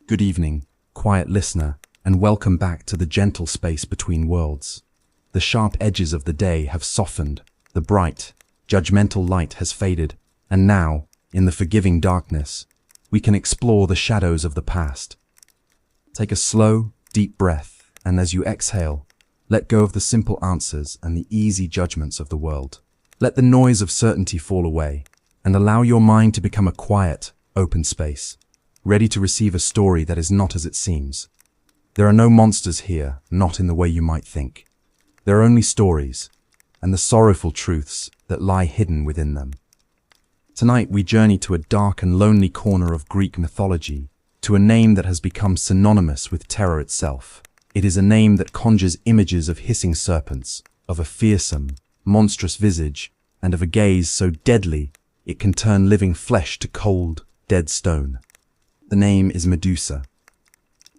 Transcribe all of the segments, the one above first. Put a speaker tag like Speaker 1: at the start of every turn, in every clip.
Speaker 1: Good evening, quiet listener, and welcome back to the gentle space between worlds. The sharp edges of the day have softened, the bright, judgmental light has faded, and now, in the forgiving darkness, we can explore the shadows of the past. Take a slow, deep breath, and as you exhale, let go of the simple answers and the easy judgments of the world. Let the noise of certainty fall away, and allow your mind to become a quiet, open space, ready to receive a story that is not as it seems. There are no monsters here, not in the way you might think. There are only stories, and the sorrowful truths that lie hidden within them. Tonight we journey to a dark and lonely corner of Greek mythology, to a name that has become synonymous with terror itself. It is a name that conjures images of hissing serpents, of a fearsome, monstrous visage, and of a gaze so deadly it can turn living flesh to cold, dead stone. The name is Medusa.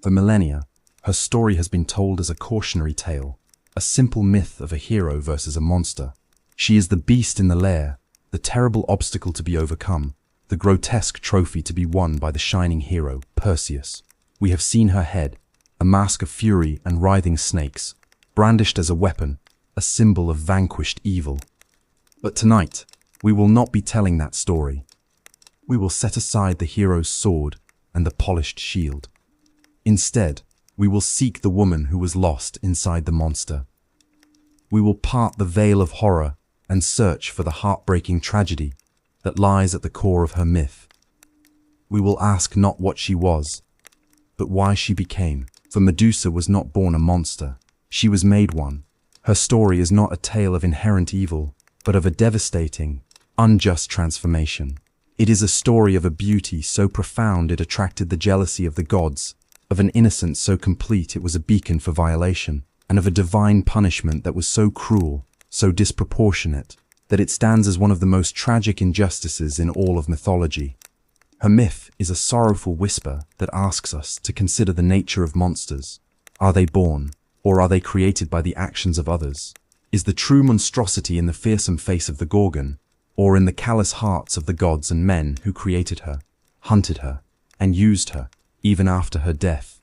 Speaker 1: For millennia, her story has been told as a cautionary tale, a simple myth of a hero versus a monster. She is the beast in the lair, the terrible obstacle to be overcome, the grotesque trophy to be won by the shining hero, Perseus. We have seen her head, a mask of fury and writhing snakes, brandished as a weapon, a symbol of vanquished evil. But tonight, we will not be telling that story. We will set aside the hero's sword and the polished shield. Instead, we will seek the woman who was lost inside the monster. We will part the veil of horror and search for the heartbreaking tragedy that lies at the core of her myth. We will ask not what she was, but why she became. For Medusa was not born a monster, she was made one. Her story is not a tale of inherent evil, but of a devastating, unjust transformation. It is a story of a beauty so profound it attracted the jealousy of the gods, of an innocence so complete it was a beacon for violation, and of a divine punishment that was so cruel, so disproportionate, that it stands as one of the most tragic injustices in all of mythology. Her myth is a sorrowful whisper that asks us to consider the nature of monsters. Are they born, or are they created by the actions of others? Is the true monstrosity in the fearsome face of the Gorgon, or in the callous hearts of the gods and men who created her, hunted her, and used her, even after her death?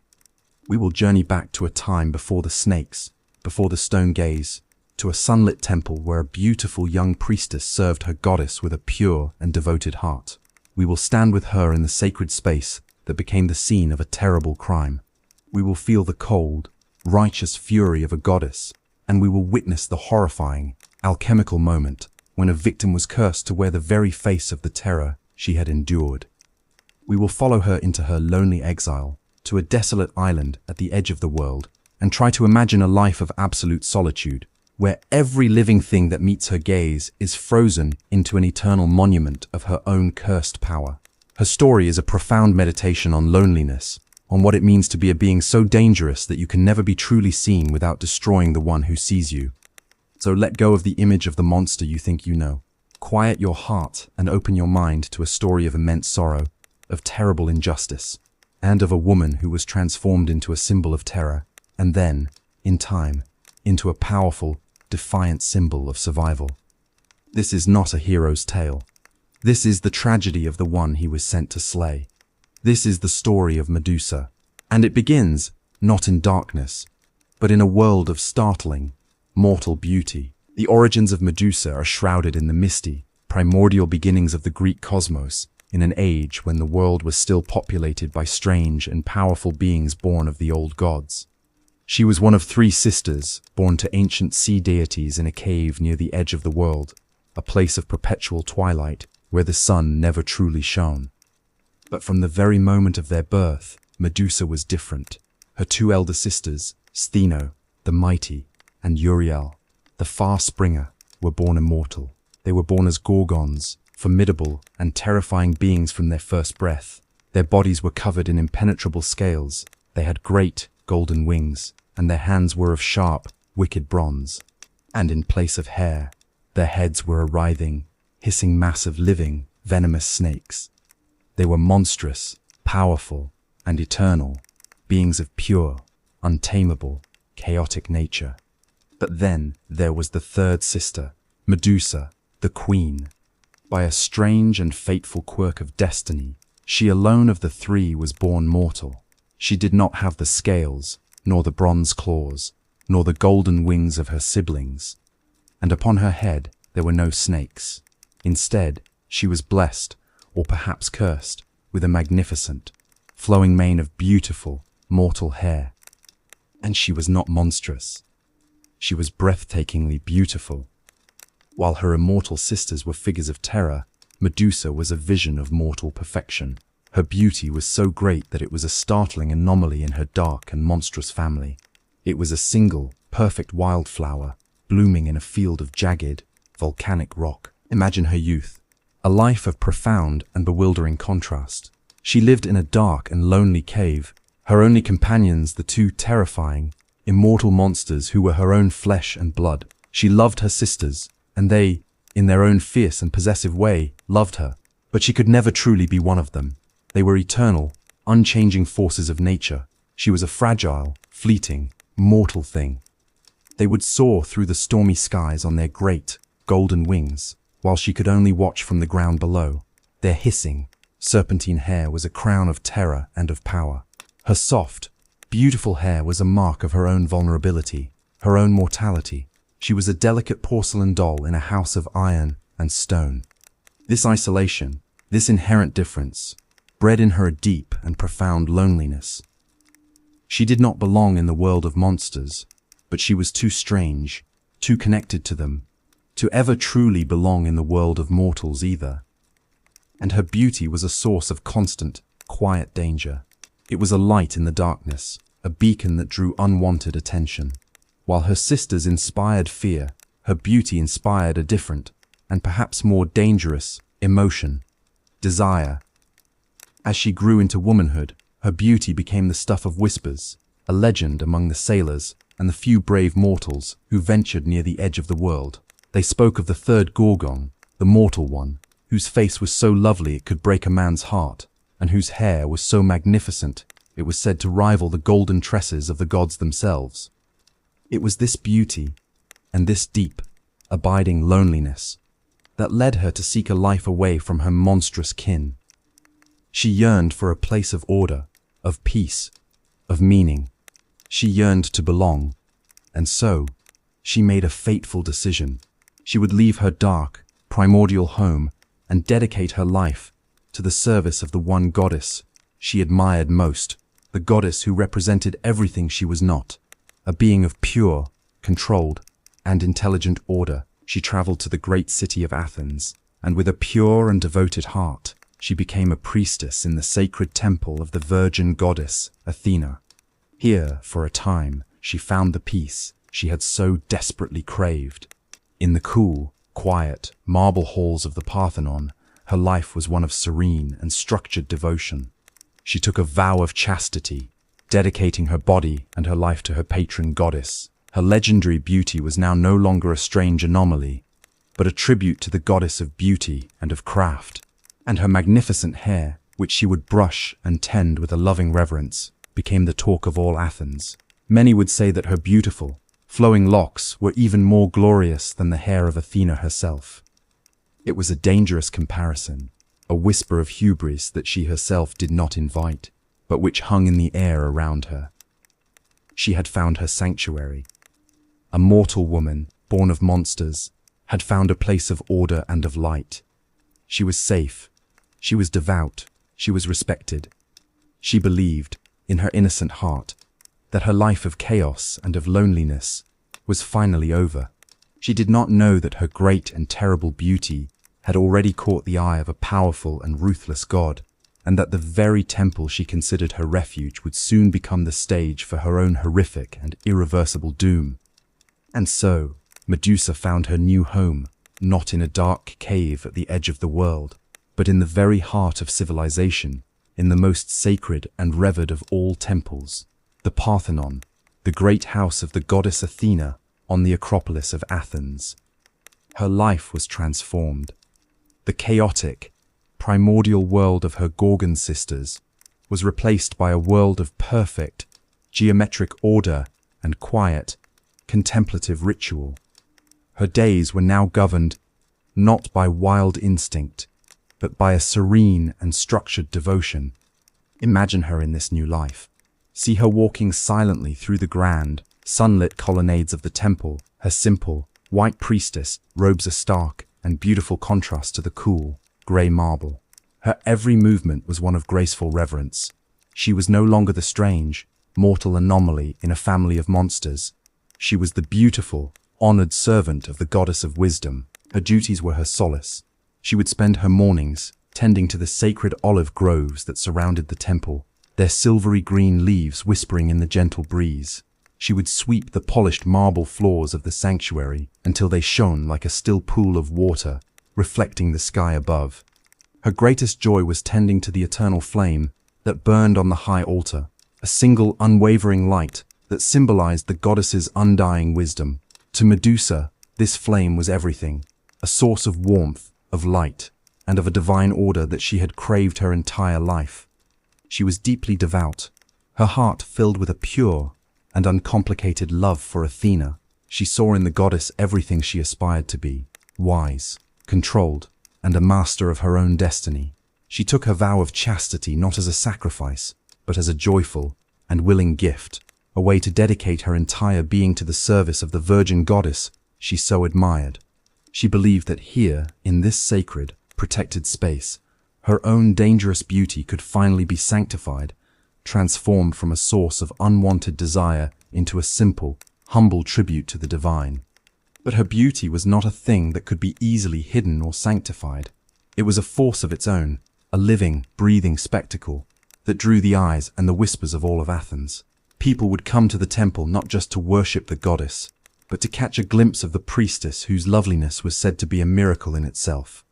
Speaker 1: We will journey back to a time before the snakes, before the stone gaze, to a sunlit temple where a beautiful young priestess served her goddess with a pure and devoted heart. We will stand with her in the sacred space that became the scene of a terrible crime. We will feel the cold, righteous fury of a goddess, and we will witness the horrifying, alchemical moment when a victim was cursed to wear the very face of the terror she had endured. We will follow her into her lonely exile, to a desolate island at the edge of the world, and try to imagine a life of absolute solitude, where every living thing that meets her gaze is frozen into an eternal monument of her own cursed power. Her story is a profound meditation on loneliness, on what it means to be a being so dangerous that you can never be truly seen without destroying the one who sees you. So let go of the image of the monster you think you know. Quiet your heart and open your mind to a story of immense sorrow, of terrible injustice, and of a woman who was transformed into a symbol of terror, and then, in time, into a powerful, defiant symbol of survival. This is not a hero's tale. This is the tragedy of the one he was sent to slay. This is the story of Medusa, and it begins not in darkness, but in a world of startling, mortal beauty. The origins of Medusa are shrouded in the misty, primordial beginnings of the Greek cosmos, in an age when the world was still populated by strange and powerful beings born of the old gods. She was one of 3 sisters, born to ancient sea deities in a cave near the edge of the world, a place of perpetual twilight where the sun never truly shone. But from the very moment of their birth, Medusa was different. Her 2 elder sisters, Stheno, the mighty, and Uriel, the far springer, were born immortal. They were born as Gorgons, formidable and terrifying beings from their first breath. Their bodies were covered in impenetrable scales. They had great, golden wings, and their hands were of sharp, wicked bronze. And in place of hair, their heads were a writhing, hissing mass of living, venomous snakes. They were monstrous, powerful, and eternal, beings of pure, untamable, chaotic nature. But then there was the 3rd sister, Medusa, the queen. By a strange and fateful quirk of destiny, she alone of the 3 was born mortal. She did not have the scales, nor the bronze claws, nor the golden wings of her siblings, and upon her head there were no snakes. Instead, she was blessed, or perhaps cursed, with a magnificent, flowing mane of beautiful, mortal hair. And she was not monstrous. She was breathtakingly beautiful. While her immortal sisters were figures of terror, Medusa was a vision of mortal perfection. Her beauty was so great that it was a startling anomaly in her dark and monstrous family. It was a single, perfect wildflower, blooming in a field of jagged, volcanic rock. Imagine her youth, a life of profound and bewildering contrast. She lived in a dark and lonely cave, her only companions the two terrifying, immortal monsters who were her own flesh and blood. She loved her sisters, and they, in their own fierce and possessive way, loved her. But she could never truly be one of them. They were eternal, unchanging forces of nature. She was a fragile, fleeting, mortal thing. They would soar through the stormy skies on their great, golden wings, while she could only watch from the ground below. Their hissing, serpentine hair was a crown of terror and of power. Her soft, beautiful hair was a mark of her own vulnerability, her own mortality. She was a delicate porcelain doll in a house of iron and stone. This isolation, this inherent difference, bred in her a deep and profound loneliness. She did not belong in the world of monsters, but she was too strange, too connected to them, to ever truly belong in the world of mortals either. And her beauty was a source of constant, quiet danger. It was a light in the darkness, a beacon that drew unwanted attention. While her sisters inspired fear, her beauty inspired a different, and perhaps more dangerous, emotion: desire. As she grew into womanhood, her beauty became the stuff of whispers, a legend among the sailors and the few brave mortals who ventured near the edge of the world. They spoke of the third Gorgon, the mortal one, whose face was so lovely it could break a man's heart, and whose hair was so magnificent it was said to rival the golden tresses of the gods themselves. It was this beauty, and this deep, abiding loneliness, that led her to seek a life away from her monstrous kin. She yearned for a place of order, of peace, of meaning. She yearned to belong, and so she made a fateful decision. She would leave her dark, primordial home and dedicate her life to the service of the one goddess she admired most, the goddess who represented everything she was not, a being of pure, controlled, and intelligent order. She traveled to the great city of Athens, and with a pure and devoted heart, she became a priestess in the sacred temple of the virgin goddess Athena. Here, for a time, she found the peace she had so desperately craved. In the cool, quiet, marble halls of the Parthenon, her life was one of serene and structured devotion. She took a vow of chastity, dedicating her body and her life to her patron goddess. Her legendary beauty was now no longer a strange anomaly, but a tribute to the goddess of beauty and of craft. And her magnificent hair, which she would brush and tend with a loving reverence, became the talk of all Athens. Many would say that her beautiful, flowing locks were even more glorious than the hair of Athena herself. It was a dangerous comparison, a whisper of hubris that she herself did not invite, but which hung in the air around her. She had found her sanctuary. A mortal woman, born of monsters, had found a place of order and of light. She was safe. She was devout. She was respected. She believed, in her innocent heart, that her life of chaos and of loneliness was finally over. She did not know that her great and terrible beauty had already caught the eye of a powerful and ruthless god, and that the very temple she considered her refuge would soon become the stage for her own horrific and irreversible doom. And so, Medusa found her new home, not in a dark cave at the edge of the world, but in the very heart of civilization, in the most sacred and revered of all temples, the Parthenon, the great house of the goddess Athena on the Acropolis of Athens. Her life was transformed. The chaotic, primordial world of her Gorgon sisters was replaced by a world of perfect, geometric order and quiet, contemplative ritual. Her days were now governed not by wild instinct, but by a serene and structured devotion. Imagine her in this new life. See her walking silently through the grand, sunlit colonnades of the temple, her simple, white priestess robes a stark and beautiful contrast to the cool, grey marble. Her every movement was one of graceful reverence. She was no longer the strange, mortal anomaly in a family of monsters. She was the beautiful, honored servant of the goddess of wisdom. Her duties were her solace. She would spend her mornings tending to the sacred olive groves that surrounded the temple, their silvery green leaves whispering in the gentle breeze. She would sweep the polished marble floors of the sanctuary until they shone like a still pool of water, reflecting the sky above. Her greatest joy was tending to the eternal flame that burned on the high altar, a single unwavering light that symbolized the goddess's undying wisdom. To Medusa, this flame was everything, a source of warmth, of light, and of a divine order that she had craved her entire life. She was deeply devout, her heart filled with a pure and uncomplicated love for Athena. She saw in the goddess everything she aspired to be, wise, controlled, and a master of her own destiny. She took her vow of chastity not as a sacrifice, but as a joyful and willing gift, a way to dedicate her entire being to the service of the virgin goddess she so admired. She believed that here, in this sacred, protected space, her own dangerous beauty could finally be sanctified, transformed from a source of unwanted desire into a simple, humble tribute to the divine. But her beauty was not a thing that could be easily hidden or sanctified. It was a force of its own, a living, breathing spectacle that drew the eyes and the whispers of all of Athens. People would come to the temple not just to worship the goddess, but to catch a glimpse of the priestess whose loveliness was said to be a miracle in itself.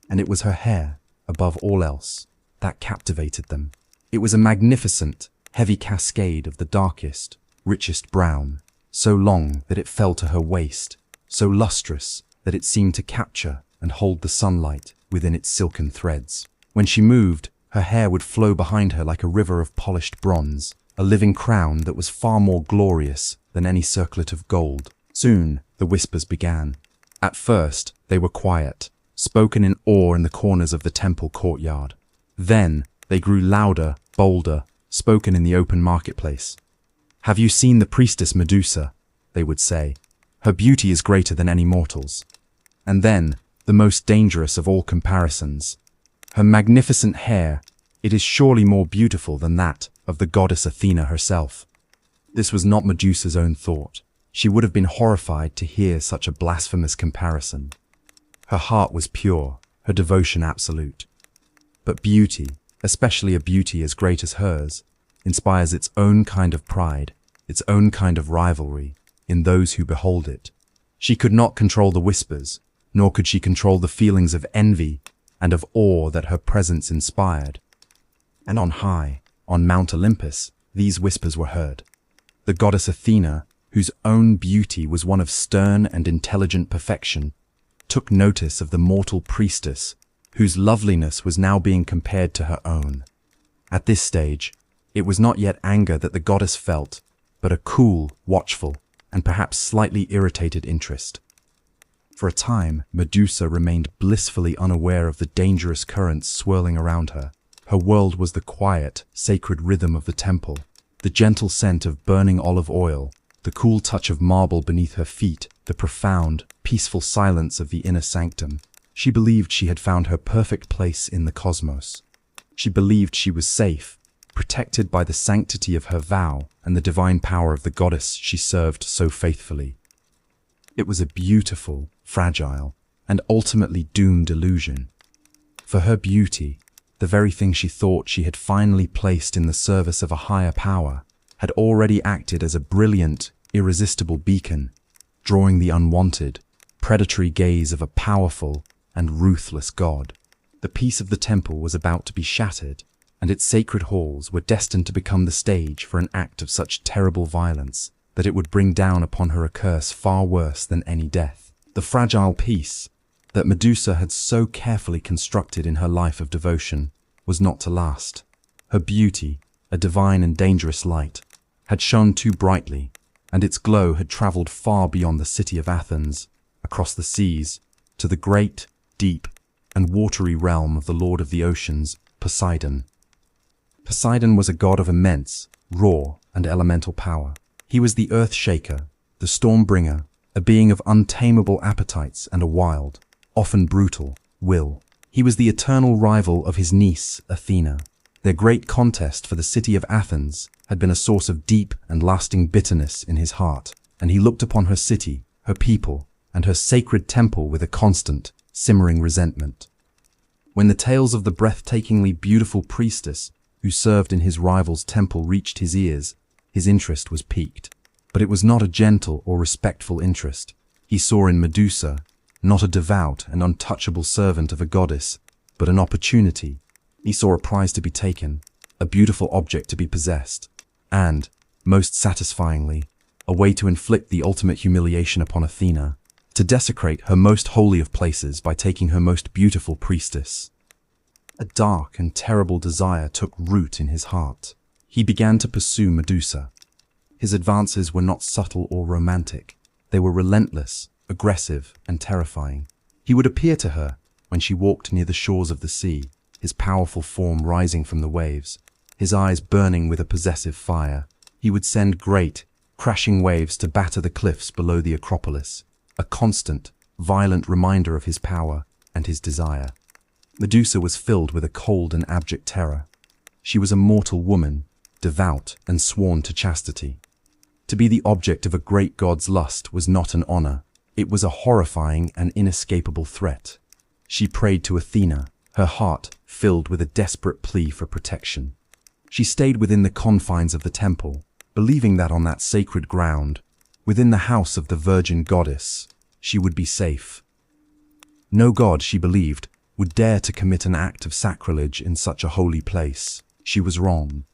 Speaker 1: And it was her hair, above all else, that captivated them. It was a magnificent, heavy cascade of the darkest, richest brown, so long that it fell to her waist, so lustrous that it seemed to capture and hold the sunlight within its silken threads. When she moved, her hair would flow behind her like a river of polished bronze, a living crown that was far more glorious than any circlet of gold. Soon, the whispers began. At first, they were quiet, spoken in awe in the corners of the temple courtyard. Then, they grew louder, bolder, spoken in the open marketplace. "Have you seen the priestess Medusa?" they would say. "Her beauty is greater than any mortal's." And then, the most dangerous of all comparisons. "Her magnificent hair, it is surely more beautiful than that of the goddess Athena herself." This was not Medusa's own thought. She would have been horrified to hear such a blasphemous comparison. Her heart was pure, her devotion absolute. But beauty, especially a beauty as great as hers, inspires its own kind of pride, its own kind of rivalry, in those who behold it. She could not control the whispers, nor could she control the feelings of envy and of awe that her presence inspired. And on high, on Mount Olympus, these whispers were heard. The goddess Athena, whose own beauty was one of stern and intelligent perfection, took notice of the mortal priestess, whose loveliness was now being compared to her own. At this stage, it was not yet anger that the goddess felt, but a cool, watchful, and perhaps slightly irritated interest. For a time, Medusa remained blissfully unaware of the dangerous currents swirling around her. Her world was the quiet, sacred rhythm of the temple, the gentle scent of burning olive oil, the cool touch of marble beneath her feet, the profound, peaceful silence of the inner sanctum. She believed she had found her perfect place in the cosmos. She believed she was safe, protected by the sanctity of her vow and the divine power of the goddess she served so faithfully. It was a beautiful, fragile, and ultimately doomed illusion. For her beauty, the very thing she thought she had finally placed in the service of a higher power, had already acted as a brilliant, irresistible beacon, drawing the unwanted, predatory gaze of a powerful and ruthless god. The peace of the temple was about to be shattered, and its sacred halls were destined to become the stage for an act of such terrible violence that it would bring down upon her a curse far worse than any death. The fragile peace that Medusa had so carefully constructed in her life of devotion was not to last. Her beauty, a divine and dangerous light, had shone too brightly, and its glow had traveled far beyond the city of Athens, across the seas, to the great, deep, and watery realm of the lord of the oceans, Poseidon. Poseidon was a god of immense, raw, and elemental power. He was the earth shaker, the storm bringer, a being of untamable appetites and a wild, often brutal, will. He was the eternal rival of his niece, Athena. Their great contest for the city of Athens had been a source of deep and lasting bitterness in his heart, and he looked upon her city, her people, and her sacred temple with a constant, simmering resentment. When the tales of the breathtakingly beautiful priestess who served in his rival's temple reached his ears, his interest was piqued. But it was not a gentle or respectful interest. He saw in Medusa not a devout and untouchable servant of a goddess, but an opportunity. He saw a prize to be taken, a beautiful object to be possessed, and, most satisfyingly, a way to inflict the ultimate humiliation upon Athena, to desecrate her most holy of places by taking her most beautiful priestess. A dark and terrible desire took root in his heart. He began to pursue Medusa. His advances were not subtle or romantic. They were relentless, aggressive, and terrifying. He would appear to her when she walked near the shores of the sea, his powerful form rising from the waves, his eyes burning with a possessive fire. He would send great, crashing waves to batter the cliffs below the Acropolis, a constant, violent reminder of his power and his desire. Medusa was filled with a cold and abject terror. She was a mortal woman, devout and sworn to chastity. To be the object of a great god's lust was not an honor. It was a horrifying and inescapable threat. She prayed to Athena, her heart filled with a desperate plea for protection. She stayed within the confines of the temple, believing that on that sacred ground, within the house of the virgin goddess, she would be safe. No god, she believed, would dare to commit an act of sacrilege in such a holy place. She was wrong.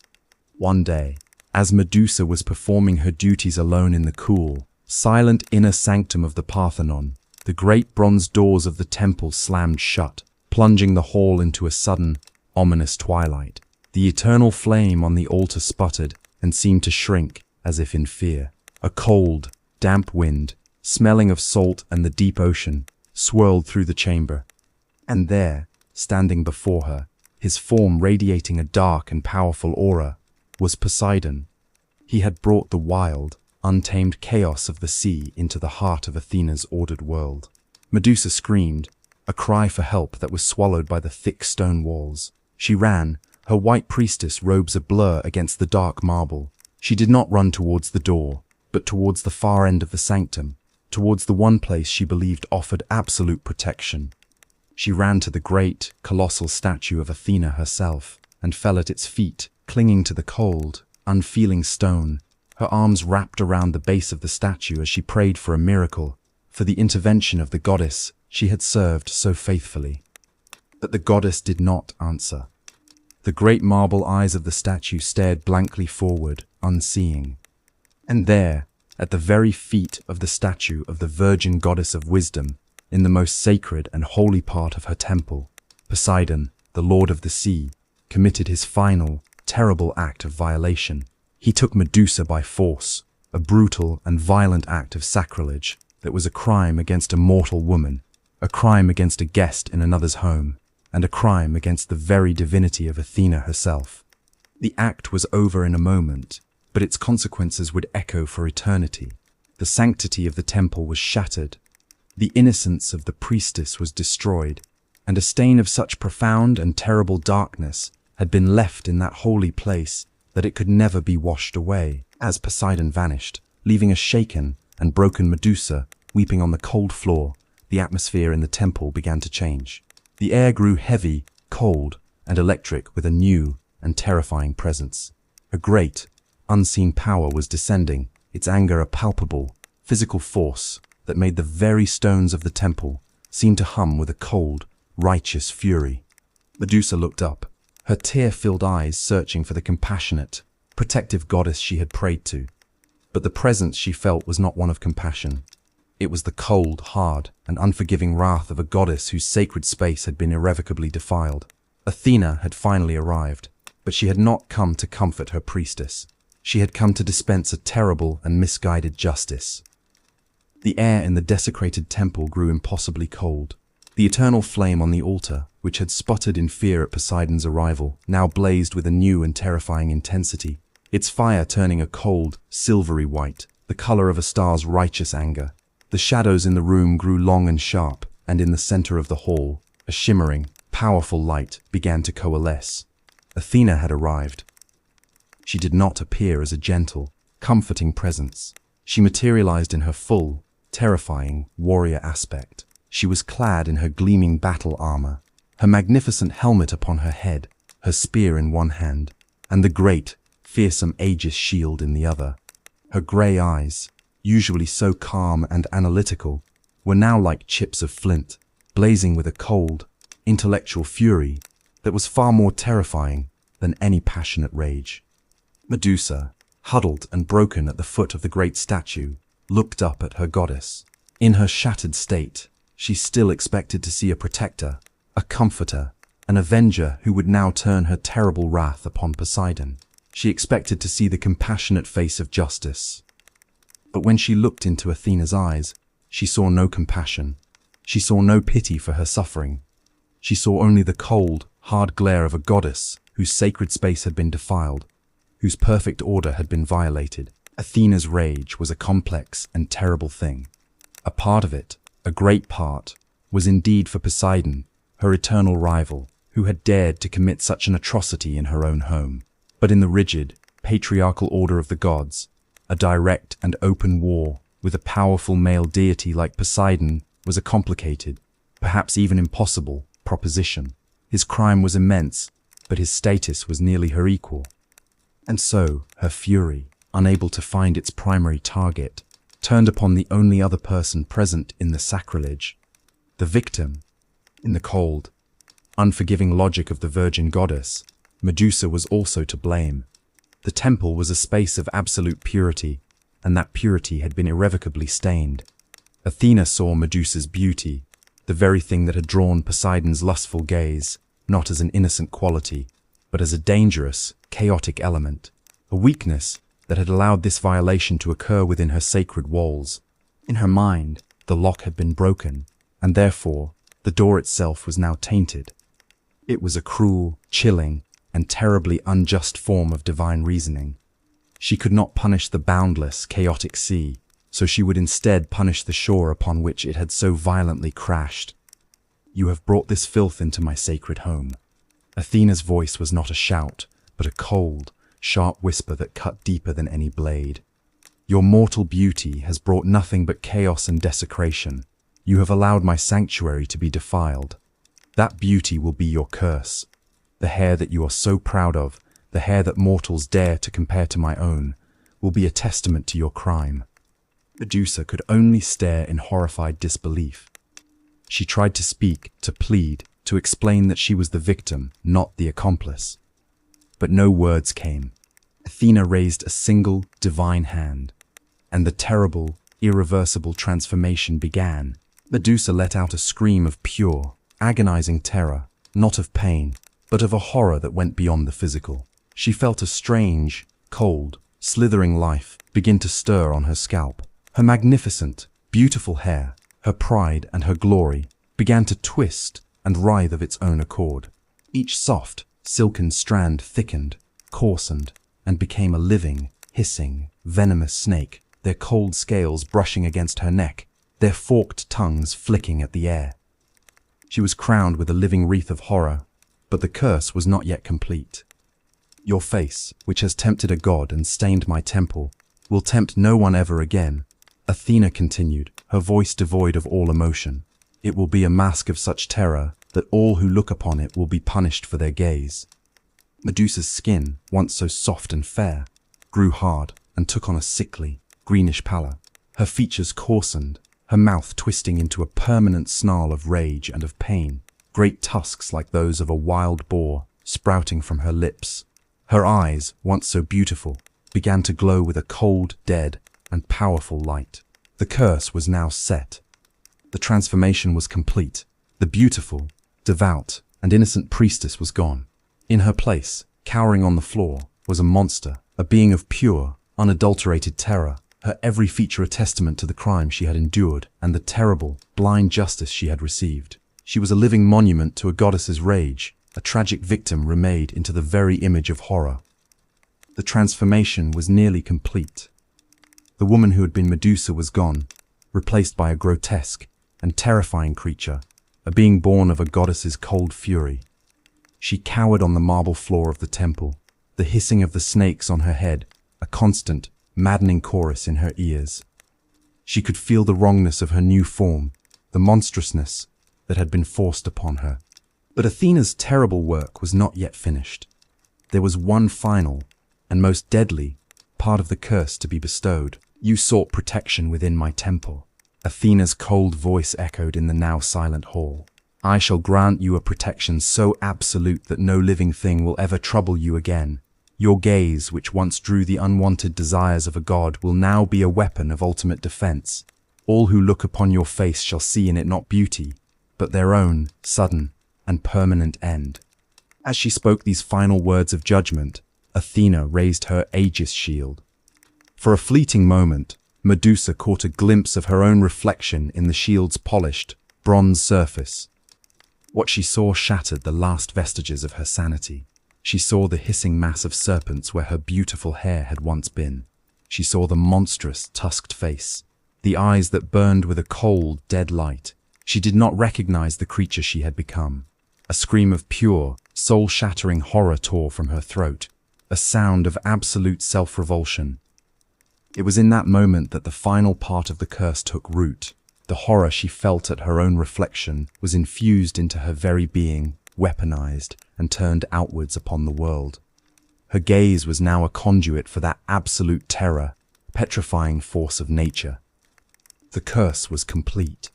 Speaker 1: One day, as Medusa was performing her duties alone in the cool, silent inner sanctum of the Parthenon, the great bronze doors of the temple slammed shut, plunging the hall into a sudden, ominous twilight. The eternal flame on the altar sputtered and seemed to shrink as if in fear. A cold, damp wind, smelling of salt and the deep ocean, swirled through the chamber. And there, standing before her, his form radiating a dark and powerful aura, was Poseidon. He had brought the wild, untamed chaos of the sea into the heart of Athena's ordered world. Medusa screamed, a cry for help that was swallowed by the thick stone walls. She ran, her white priestess robes a blur against the dark marble. She did not run towards the door, but towards the far end of the sanctum, towards the one place she believed offered absolute protection. She ran to the great, colossal statue of Athena herself, and fell at its feet, clinging to the cold, unfeeling stone, her arms wrapped around the base of the statue as she prayed for a miracle, for the intervention of the goddess she had served so faithfully. But the goddess did not answer. The great marble eyes of the statue stared blankly forward, unseeing. And there, at the very feet of the statue of the virgin goddess of wisdom, in the most sacred and holy part of her temple, Poseidon, the lord of the sea, committed his final, terrible act of violation. He took Medusa by force, a brutal and violent act of sacrilege that was a crime against a mortal woman, a crime against a guest in another's home, and a crime against the very divinity of Athena herself. The act was over in a moment, but its consequences would echo for eternity. The sanctity of the temple was shattered, the innocence of the priestess was destroyed, and a stain of such profound and terrible darkness had been left in that holy place that it could never be washed away. As Poseidon vanished, leaving a shaken and broken Medusa weeping on the cold floor, the atmosphere in the temple began to change. The air grew heavy, cold, and electric with a new and terrifying presence. A great, unseen power was descending, its anger a palpable, physical force that made the very stones of the temple seem to hum with a cold, righteous fury. Medusa looked up, her tear-filled eyes searching for the compassionate, protective goddess she had prayed to. But the presence she felt was not one of compassion. It was the cold, hard, and unforgiving wrath of a goddess whose sacred space had been irrevocably defiled. Athena had finally arrived, but she had not come to comfort her priestess. She had come to dispense a terrible and misguided justice. The air in the desecrated temple grew impossibly cold. The eternal flame on the altar, which had sputtered in fear at Poseidon's arrival, now blazed with a new and terrifying intensity. its fire turning a cold, silvery white, the color of a star's righteous anger. The shadows in the room grew long and sharp, and in the center of the hall, a shimmering, powerful light began to coalesce. Athena had arrived. She did not appear as a gentle, comforting presence. She materialized in her full, terrifying warrior aspect. She was clad in her gleaming battle armor, her magnificent helmet upon her head, her spear in one hand, and the great, fearsome Aegis shield in the other. Her grey eyes, usually so calm and analytical, were now like chips of flint, blazing with a cold, intellectual fury that was far more terrifying than any passionate rage. Medusa, huddled and broken at the foot of the great statue, looked up at her goddess. In her shattered state, she still expected to see a protector, a comforter, an avenger who would now turn her terrible wrath upon Poseidon. She expected to see the compassionate face of justice. But when she looked into Athena's eyes, she saw no compassion. She saw no pity for her suffering. She saw only the cold, hard glare of a goddess whose sacred space had been defiled, whose perfect order had been violated. Athena's rage was a complex and terrible thing. A part of it, a great part, was indeed for Poseidon, her eternal rival, who had dared to commit such an atrocity in her own home. But in the rigid, patriarchal order of the gods, a direct and open war with a powerful male deity like Poseidon was a complicated, perhaps even impossible, proposition. His crime was immense, but his status was nearly her equal. And so, her fury, unable to find its primary target, turned upon the only other person present in the sacrilege, the victim. In the cold, unforgiving logic of the virgin goddess, Medusa was also to blame. The temple was a space of absolute purity, and that purity had been irrevocably stained. Athena saw Medusa's beauty, the very thing that had drawn Poseidon's lustful gaze, not as an innocent quality, but as a dangerous, chaotic element, a weakness that had allowed this violation to occur within her sacred walls. In her mind, the lock had been broken, and therefore, the door itself was now tainted. It was a cruel, chilling, and terribly unjust form of divine reasoning. She could not punish the boundless, chaotic sea, so she would instead punish the shore upon which it had so violently crashed. "You have brought this filth into my sacred home." Athena's voice was not a shout, but a cold, sharp whisper that cut deeper than any blade. "Your mortal beauty has brought nothing but chaos and desecration. You have allowed my sanctuary to be defiled. That beauty will be your curse. The hair that you are so proud of, the hair that mortals dare to compare to my own, will be a testament to your crime." Medusa could only stare in horrified disbelief. She tried to speak, to plead, to explain that she was the victim, not the accomplice. But no words came. Athena raised a single, divine hand, and the terrible, irreversible transformation began. Medusa let out a scream of pure, agonizing terror, not of pain, but of a horror that went beyond the physical. She felt a strange, cold, slithering life begin to stir on her scalp. Her magnificent, beautiful hair, her pride and her glory, began to twist and writhe of its own accord. Each soft, silken strand thickened, coarsened, and became a living, hissing, venomous snake, their cold scales brushing against her neck, their forked tongues flicking at the air. She was crowned with a living wreath of horror, but the curse was not yet complete. "Your face, which has tempted a god and stained my temple, will tempt no one ever again," Athena continued, her voice devoid of all emotion. "It will be a mask of such terror that all who look upon it will be punished for their gaze." Medusa's skin, once so soft and fair, grew hard and took on a sickly, greenish pallor. Her features coarsened, her mouth twisting into a permanent snarl of rage and of pain, great tusks like those of a wild boar sprouting from her lips. Her eyes, once so beautiful, began to glow with a cold, dead, and powerful light. The curse was now set. The transformation was complete. The beautiful, devout, and innocent priestess was gone. In her place, cowering on the floor, was a monster, a being of pure, unadulterated terror, her every feature a testament to the crime she had endured and the terrible, blind justice she had received. She was a living monument to a goddess's rage, a tragic victim remade into the very image of horror. The transformation was nearly complete. The woman who had been Medusa was gone, replaced by a grotesque and terrifying creature, a being born of a goddess's cold fury. She cowered on the marble floor of the temple, the hissing of the snakes on her head, a constant, maddening chorus in her ears. She could feel the wrongness of her new form, the monstrousness that had been forced upon her. But Athena's terrible work was not yet finished. There was one final, and most deadly, part of the curse to be bestowed. You sought protection within my temple. Athena's cold voice echoed in the now silent hall. I shall grant you a protection so absolute that no living thing will ever trouble you again. Your gaze, which once drew the unwanted desires of a god, will now be a weapon of ultimate defense. All who look upon your face shall see in it not beauty, but their own sudden and permanent end. As she spoke these final words of judgment, Athena raised her Aegis shield. For a fleeting moment, Medusa caught a glimpse of her own reflection in the shield's polished, bronze surface. What she saw shattered the last vestiges of her sanity. She saw the hissing mass of serpents where her beautiful hair had once been. She saw the monstrous, tusked face, the eyes that burned with a cold, dead light. She did not recognize the creature she had become. A scream of pure, soul-shattering horror tore from her throat, a sound of absolute self-revulsion. It was in that moment that the final part of the curse took root. The horror she felt at her own reflection was infused into her very being, weaponized, and turned outwards upon the world. Her gaze was now a conduit for that absolute terror, petrifying force of nature. The curse was complete.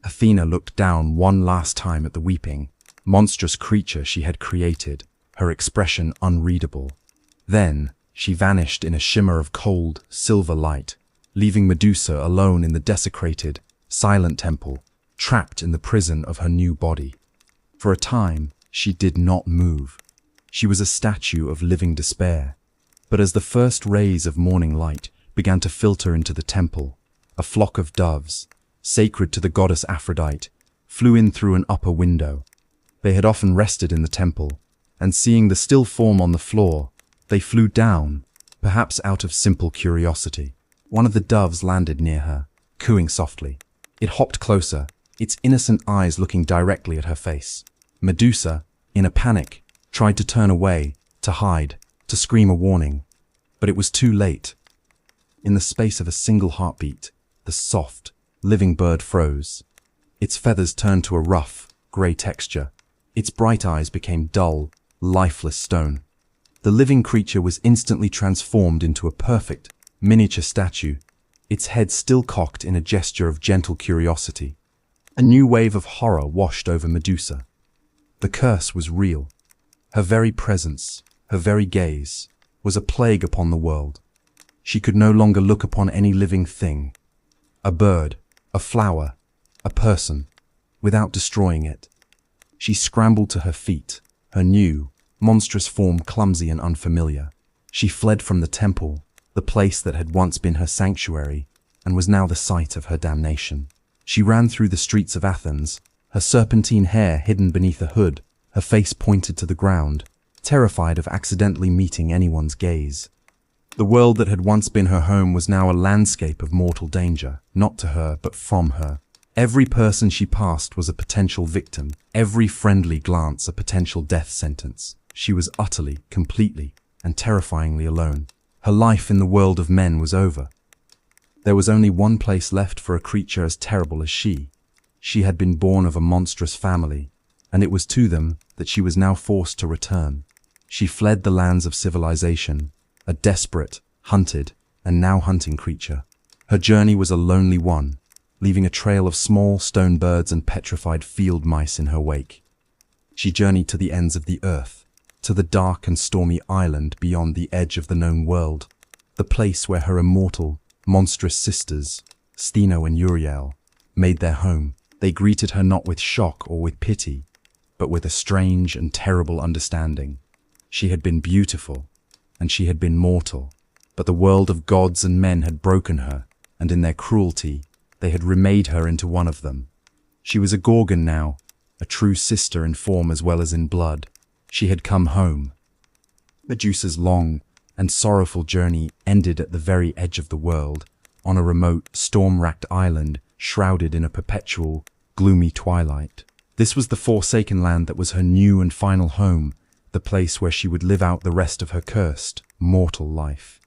Speaker 1: Athena looked down one last time at the weeping, monstrous creature she had created, her expression unreadable. Then she vanished in a shimmer of cold, silver light, leaving Medusa alone in the desecrated, silent temple, trapped in the prison of her new body. For a time, she did not move. She was a statue of living despair. But as the first rays of morning light began to filter into the temple, a flock of doves, sacred to the goddess Aphrodite, flew in through an upper window. They had often rested in the temple, and seeing the still form on the floor, they flew down, perhaps out of simple curiosity. One of the doves landed near her, cooing softly. It hopped closer, its innocent eyes looking directly at her face. Medusa, in a panic, tried to turn away, to hide, to scream a warning. But it was too late. In the space of a single heartbeat, the soft, living bird froze. Its feathers turned to a rough, grey texture. Its bright eyes became dull, lifeless stone. The living creature was instantly transformed into a perfect, miniature statue, its head still cocked in a gesture of gentle curiosity. A new wave of horror washed over Medusa. The curse was real. Her very presence, her very gaze, was a plague upon the world. She could no longer look upon any living thing, a bird, a flower, a person, without destroying it. She scrambled to her feet, her new, monstrous form clumsy and unfamiliar. She fled from the temple, the place that had once been her sanctuary, and was now the site of her damnation. She ran through the streets of Athens, her serpentine hair hidden beneath a hood, her face pointed to the ground, terrified of accidentally meeting anyone's gaze. The world that had once been her home was now a landscape of mortal danger, not to her, but from her. Every person she passed was a potential victim, every friendly glance a potential death sentence. She was utterly, completely, and terrifyingly alone. Her life in the world of men was over. There was only one place left for a creature as terrible as she. She had been born of a monstrous family, and it was to them that she was now forced to return. She fled the lands of civilization, a desperate, hunted, and now hunting creature. Her journey was a lonely one, leaving a trail of small stone birds and petrified field mice in her wake. She journeyed to the ends of the earth, to the dark and stormy island beyond the edge of the known world, the place where her immortal, monstrous sisters, Steno and Uriel, made their home. They greeted her not with shock or with pity, but with a strange and terrible understanding. She had been beautiful, and she had been mortal, but the world of gods and men had broken her, and in their cruelty, they had remade her into one of them. She was a Gorgon now, a true sister in form as well as in blood. She had come home. Medusa's long, and sorrowful journey ended at the very edge of the world, on a remote, storm-racked island shrouded in a perpetual, gloomy twilight. This was the forsaken land that was her new and final home, the place where she would live out the rest of her cursed, mortal life.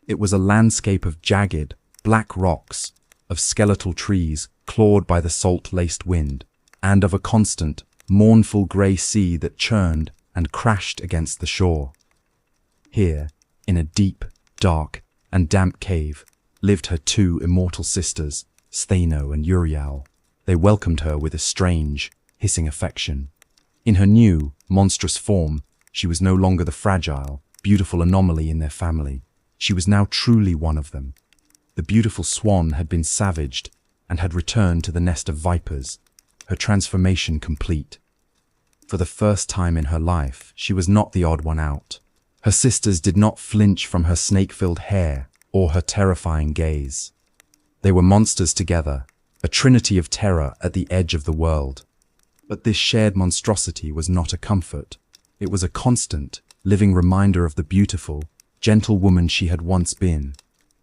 Speaker 1: It was a landscape of jagged, black rocks, of skeletal trees clawed by the salt-laced wind, and of a constant, mournful grey sea that churned and crashed against the shore. Here, in a deep, dark, and damp cave, lived her two immortal sisters, Stheno and Uriel. They welcomed her with a strange, hissing affection. In her new, monstrous form, she was no longer the fragile, beautiful anomaly in their family. She was now truly one of them. The beautiful swan had been savaged and had returned to the nest of vipers, her transformation complete. For the first time in her life, she was not the odd one out. Her sisters did not flinch from her snake-filled hair or her terrifying gaze. They were monsters together, a trinity of terror at the edge of the world. But this shared monstrosity was not a comfort. It was a constant, living reminder of the beautiful, gentle woman she had once been.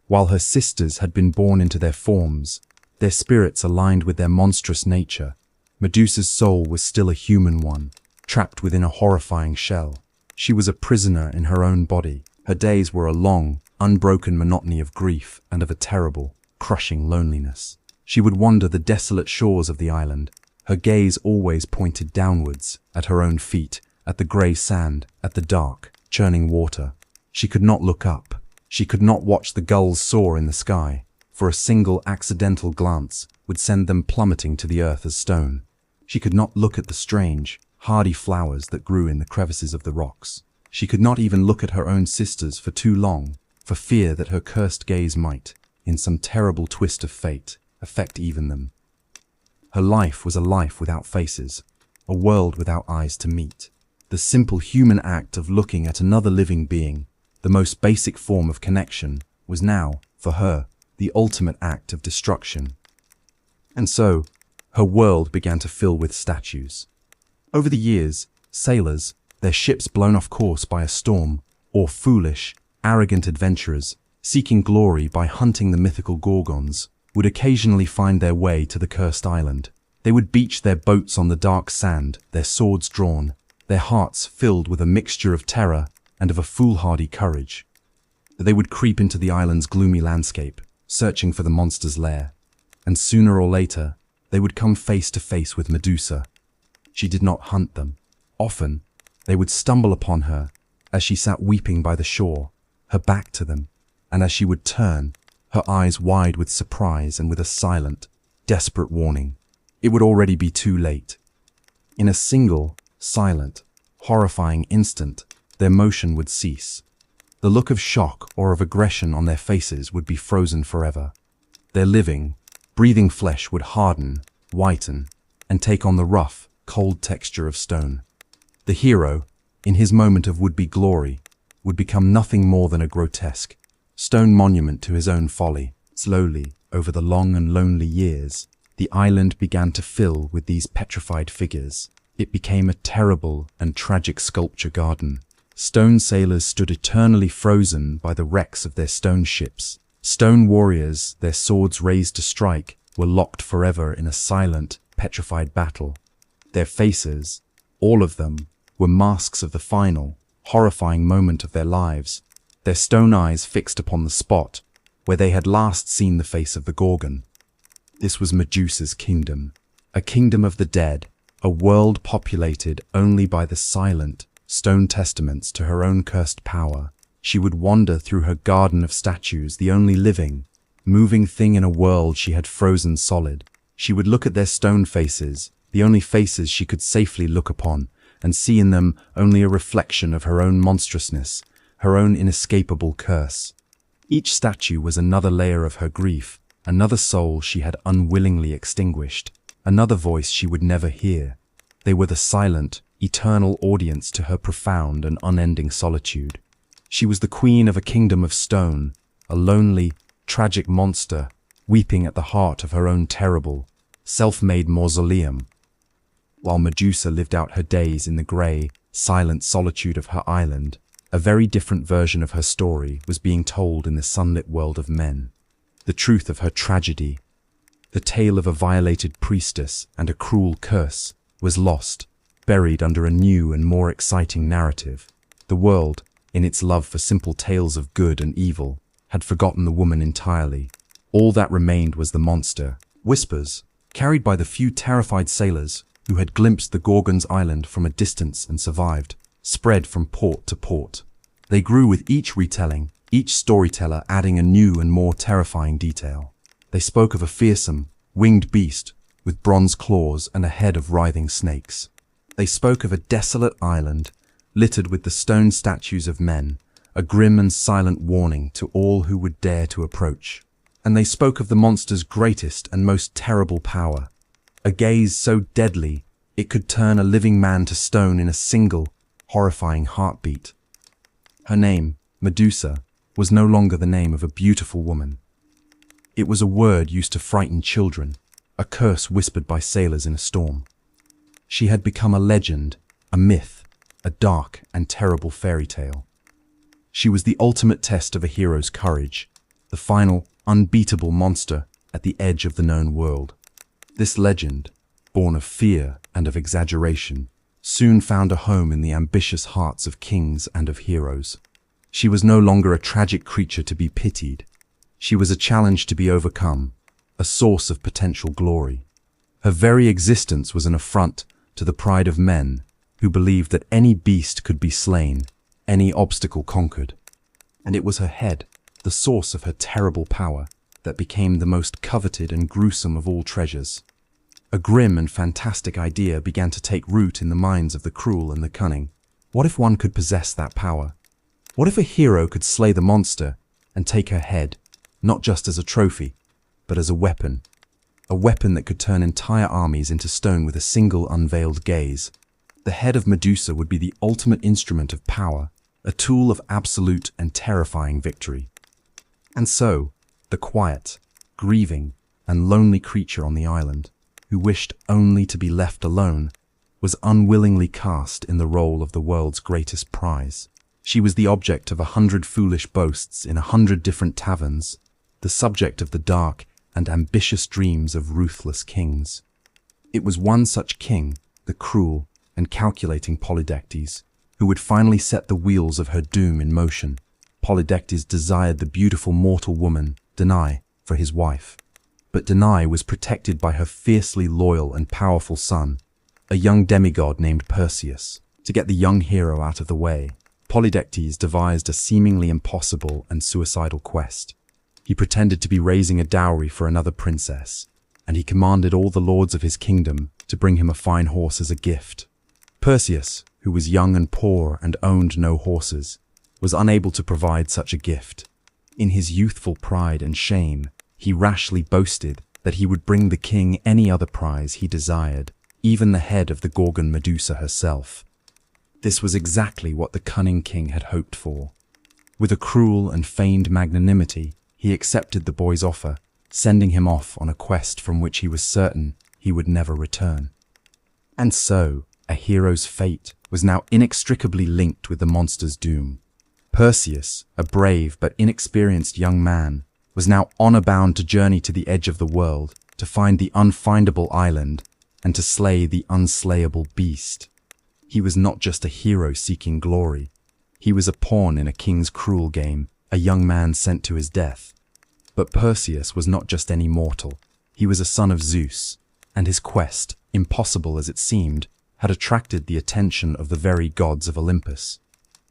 Speaker 1: While her sisters had been born into their forms, their spirits aligned with their monstrous nature, Medusa's soul was still a human one, trapped within a horrifying shell. She was a prisoner in her own body. Her days were a long, unbroken monotony of grief and of a terrible, crushing loneliness. She would wander the desolate shores of the island, her gaze always pointed downwards, at her own feet, at the grey sand, at the dark, churning water. She could not look up. She could not watch the gulls soar in the sky, for a single accidental glance would send them plummeting to the earth as stone. She could not look at the strange, hardy flowers that grew in the crevices of the rocks. She could not even look at her own sisters for too long, for fear that her cursed gaze might, in some terrible twist of fate, affect even them. Her life was a life without faces, a world without eyes to meet. The simple human act of looking at another living being, the most basic form of connection, was now, for her, the ultimate act of destruction. And so, her world began to fill with statues. Over the years, sailors, their ships blown off course by a storm, or foolish, arrogant adventurers, seeking glory by hunting the mythical Gorgons, would occasionally find their way to the cursed island. They would beach their boats on the dark sand, their swords drawn, their hearts filled with a mixture of terror and of a foolhardy courage. They would creep into the island's gloomy landscape, searching for the monster's lair, and sooner or later, they would come face to face with Medusa. She did not hunt them. Often, they would stumble upon her as she sat weeping by the shore, her back to them, and as she would turn, her eyes wide with surprise and with a silent, desperate warning. It would already be too late. In a single, silent, horrifying instant, their motion would cease. The look of shock or of aggression on their faces would be frozen forever. Their living, breathing flesh would harden, whiten, and take on the rough, cold texture of stone. The hero, in his moment of would-be glory, would become nothing more than a grotesque, stone monument to his own folly. Slowly, over the long and lonely years, the island began to fill with these petrified figures. It became a terrible and tragic sculpture garden. Stone sailors stood eternally frozen by the wrecks of their stone ships. Stone warriors, their swords raised to strike, were locked forever in a silent, petrified battle. Their faces, all of them, were masks of the final, horrifying moment of their lives, their stone eyes fixed upon the spot where they had last seen the face of the Gorgon. This was Medusa's kingdom, a kingdom of the dead, a world populated only by the silent, stone testaments to her own cursed power. She would wander through her garden of statues, the only living, moving thing in a world she had frozen solid. She would look at their stone faces, the only faces she could safely look upon, and see in them only a reflection of her own monstrousness, her own inescapable curse. Each statue was another layer of her grief, another soul she had unwillingly extinguished, another voice she would never hear. They were the silent, eternal audience to her profound and unending solitude. She was the queen of a kingdom of stone, a lonely, tragic monster, weeping at the heart of her own terrible, self-made mausoleum. While Medusa lived out her days in the grey, silent solitude of her island, a very different version of her story was being told in the sunlit world of men. The truth of her tragedy, the tale of a violated priestess and a cruel curse, was lost, buried under a new and more exciting narrative. The world, in its love for simple tales of good and evil, had forgotten the woman entirely. All that remained was the monster. Whispers, carried by the few terrified sailors who had glimpsed the Gorgon's island from a distance and survived, spread from port to port. They grew with each retelling, each storyteller adding a new and more terrifying detail. They spoke of a fearsome, winged beast with bronze claws and a head of writhing snakes. They spoke of a desolate island, littered with the stone statues of men, a grim and silent warning to all who would dare to approach. And they spoke of the monster's greatest and most terrible power, a gaze so deadly it could turn a living man to stone in a single, horrifying heartbeat. Her name, Medusa, was no longer the name of a beautiful woman. It was a word used to frighten children, a curse whispered by sailors in a storm. She had become a legend, a myth, a dark and terrible fairy tale. She was the ultimate test of a hero's courage, the final, unbeatable monster at the edge of the known world. This legend, born of fear and of exaggeration, soon found a home in the ambitious hearts of kings and of heroes. She was no longer a tragic creature to be pitied. She was a challenge to be overcome, a source of potential glory. Her very existence was an affront to the pride of men who believed that any beast could be slain, any obstacle conquered. And it was her head, the source of her terrible power, that became the most coveted and gruesome of all treasures. A grim and fantastic idea began to take root in the minds of the cruel and the cunning. What if one could possess that power? What if a hero could slay the monster and take her head, not just as a trophy, but as a weapon that could turn entire armies into stone with a single unveiled gaze? The head of Medusa would be the ultimate instrument of power, a tool of absolute and terrifying victory. And so, the quiet, grieving, and lonely creature on the island, who wished only to be left alone, was unwillingly cast in the role of the world's greatest prize. She was the object of 100 foolish boasts in 100 different taverns, the subject of the dark and ambitious dreams of ruthless kings. It was one such king, the cruel and calculating Polydectes, who would finally set the wheels of her doom in motion. Polydectes desired the beautiful mortal woman, Danae, for his wife. But Danae was protected by her fiercely loyal and powerful son, a young demigod named Perseus. To get the young hero out of the way, Polydectes devised a seemingly impossible and suicidal quest. He pretended to be raising a dowry for another princess, and he commanded all the lords of his kingdom to bring him a fine horse as a gift. Perseus, who was young and poor and owned no horses, was unable to provide such a gift. In his youthful pride and shame, he rashly boasted that he would bring the king any other prize he desired, even the head of the Gorgon Medusa herself. This was exactly what the cunning king had hoped for. With a cruel and feigned magnanimity, he accepted the boy's offer, sending him off on a quest from which he was certain he would never return. And so, a hero's fate was now inextricably linked with the monster's doom. Perseus, a brave but inexperienced young man, was now honor-bound to journey to the edge of the world, to find the unfindable island, and to slay the unslayable beast. He was not just a hero seeking glory. He was a pawn in a king's cruel game, a young man sent to his death. But Perseus was not just any mortal. He was a son of Zeus, and his quest, impossible as it seemed, had attracted the attention of the very gods of Olympus.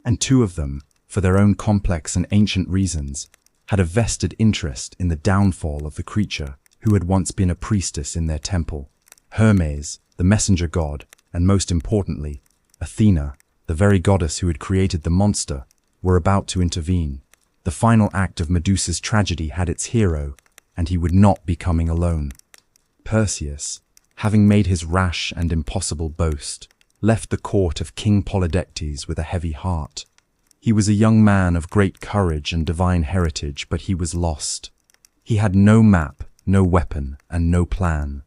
Speaker 1: And two of them, for their own complex and ancient reasons, had a vested interest in the downfall of the creature who had once been a priestess in their temple. Hermes, the messenger god, and most importantly, Athena, the very goddess who had created the monster, were about to intervene. The final act of Medusa's tragedy had its hero, and he would not be coming alone. Perseus, having made his rash and impossible boast, left the court of King Polydectes with a heavy heart. He was a young man of great courage and divine heritage, but he was lost. He had no map, no weapon, and no plan.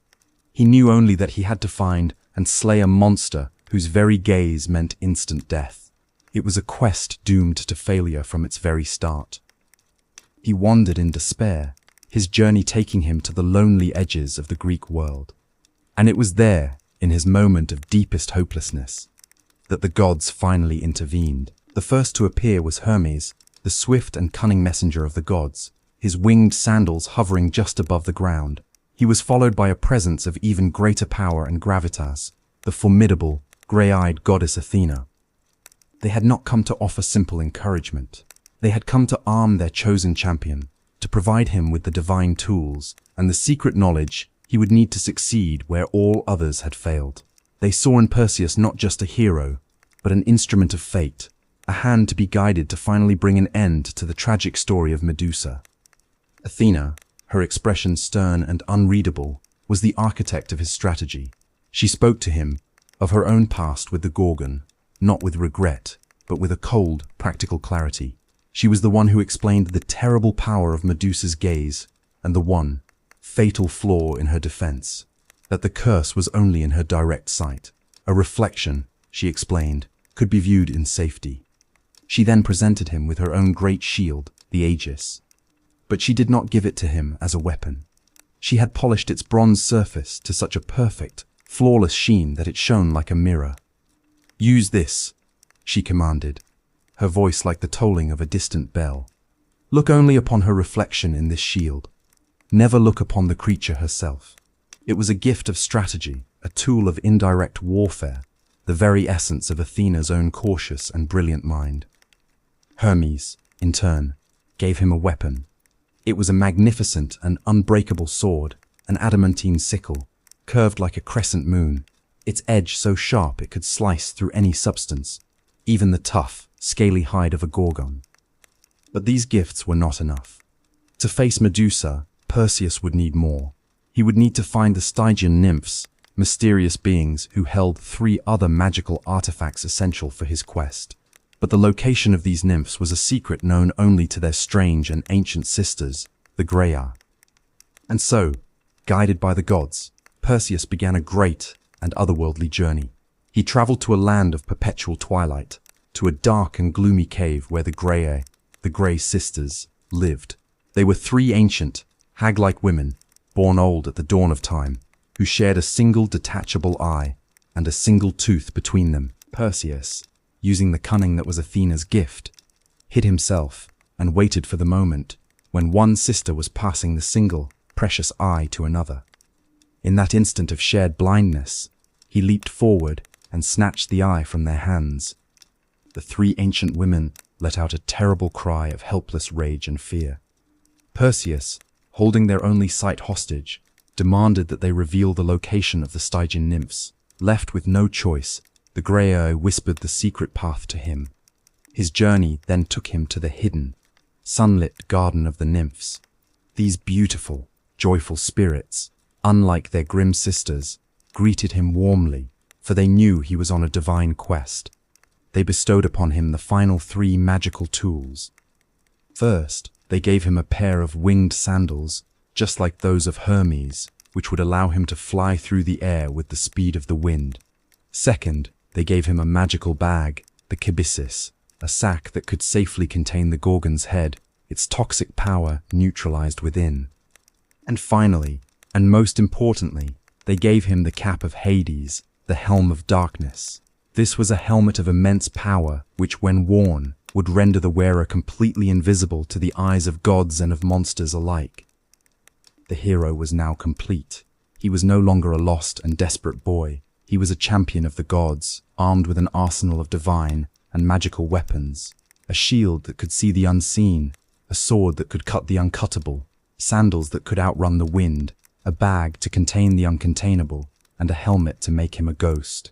Speaker 1: He knew only that he had to find and slay a monster whose very gaze meant instant death. It was a quest doomed to failure from its very start. He wandered in despair, his journey taking him to the lonely edges of the Greek world. And it was there, in his moment of deepest hopelessness, that the gods finally intervened. The first to appear was Hermes, the swift and cunning messenger of the gods, his winged sandals hovering just above the ground. He was followed by a presence of even greater power and gravitas, the formidable, grey-eyed goddess Athena. They had not come to offer simple encouragement. They had come to arm their chosen champion, to provide him with the divine tools and the secret knowledge he would need to succeed where all others had failed. They saw in Perseus not just a hero, but an instrument of fate, a hand to be guided to finally bring an end to the tragic story of Medusa. Athena, her expression stern and unreadable, was the architect of his strategy. She spoke to him of her own past with the Gorgon, not with regret, but with a cold, practical clarity. She was the one who explained the terrible power of Medusa's gaze and the one fatal flaw in her defense, that the curse was only in her direct sight. A reflection, she explained, could be viewed in safety. She then presented him with her own great shield, the Aegis. But she did not give it to him as a weapon. She had polished its bronze surface to such a perfect, flawless sheen that it shone like a mirror. "Use this," she commanded, her voice like the tolling of a distant bell. "Look only upon her reflection in this shield. Never look upon the creature herself." It was a gift of strategy, a tool of indirect warfare, the very essence of Athena's own cautious and brilliant mind. Hermes, in turn, gave him a weapon. It was a magnificent and unbreakable sword, an adamantine sickle, curved like a crescent moon, its edge so sharp it could slice through any substance, even the tough, scaly hide of a Gorgon. But these gifts were not enough. To face Medusa, Perseus would need more. He would need to find the Stygian nymphs, mysterious beings who held 3 other magical artifacts essential for his quest. But the location of these nymphs was a secret known only to their strange and ancient sisters, the Graeae. And so, guided by the gods, Perseus began a great and otherworldly journey. He traveled to a land of perpetual twilight, to a dark and gloomy cave where the Graeae, the Grey Sisters, lived. They were 3 ancient, hag-like women, born old at the dawn of time, who shared a single detachable eye and a single tooth between them. Perseus, using the cunning that was Athena's gift, hid himself and waited for the moment when one sister was passing the single, precious eye to another. In that instant of shared blindness, he leaped forward and snatched the eye from their hands. The 3 ancient women let out a terrible cry of helpless rage and fear. Perseus, holding their only sight hostage, demanded that they reveal the location of the Stygian nymphs. Left with no choice, the Graeae whispered the secret path to him. His journey then took him to the hidden, sunlit garden of the nymphs. These beautiful, joyful spirits, unlike their grim sisters, greeted him warmly, for they knew he was on a divine quest. They bestowed upon him the final 3 magical tools. First, they gave him a pair of winged sandals, just like those of Hermes, which would allow him to fly through the air with the speed of the wind. Second, they gave him a magical bag, the kibyssus, a sack that could safely contain the Gorgon's head, its toxic power neutralized within. And finally, and most importantly, they gave him the cap of Hades, the helm of darkness. This was a helmet of immense power, which when worn, would render the wearer completely invisible to the eyes of gods and of monsters alike. The hero was now complete. He was no longer a lost and desperate boy. He was a champion of the gods, armed with an arsenal of divine and magical weapons, a shield that could see the unseen, a sword that could cut the uncuttable, sandals that could outrun the wind, a bag to contain the uncontainable, and a helmet to make him a ghost.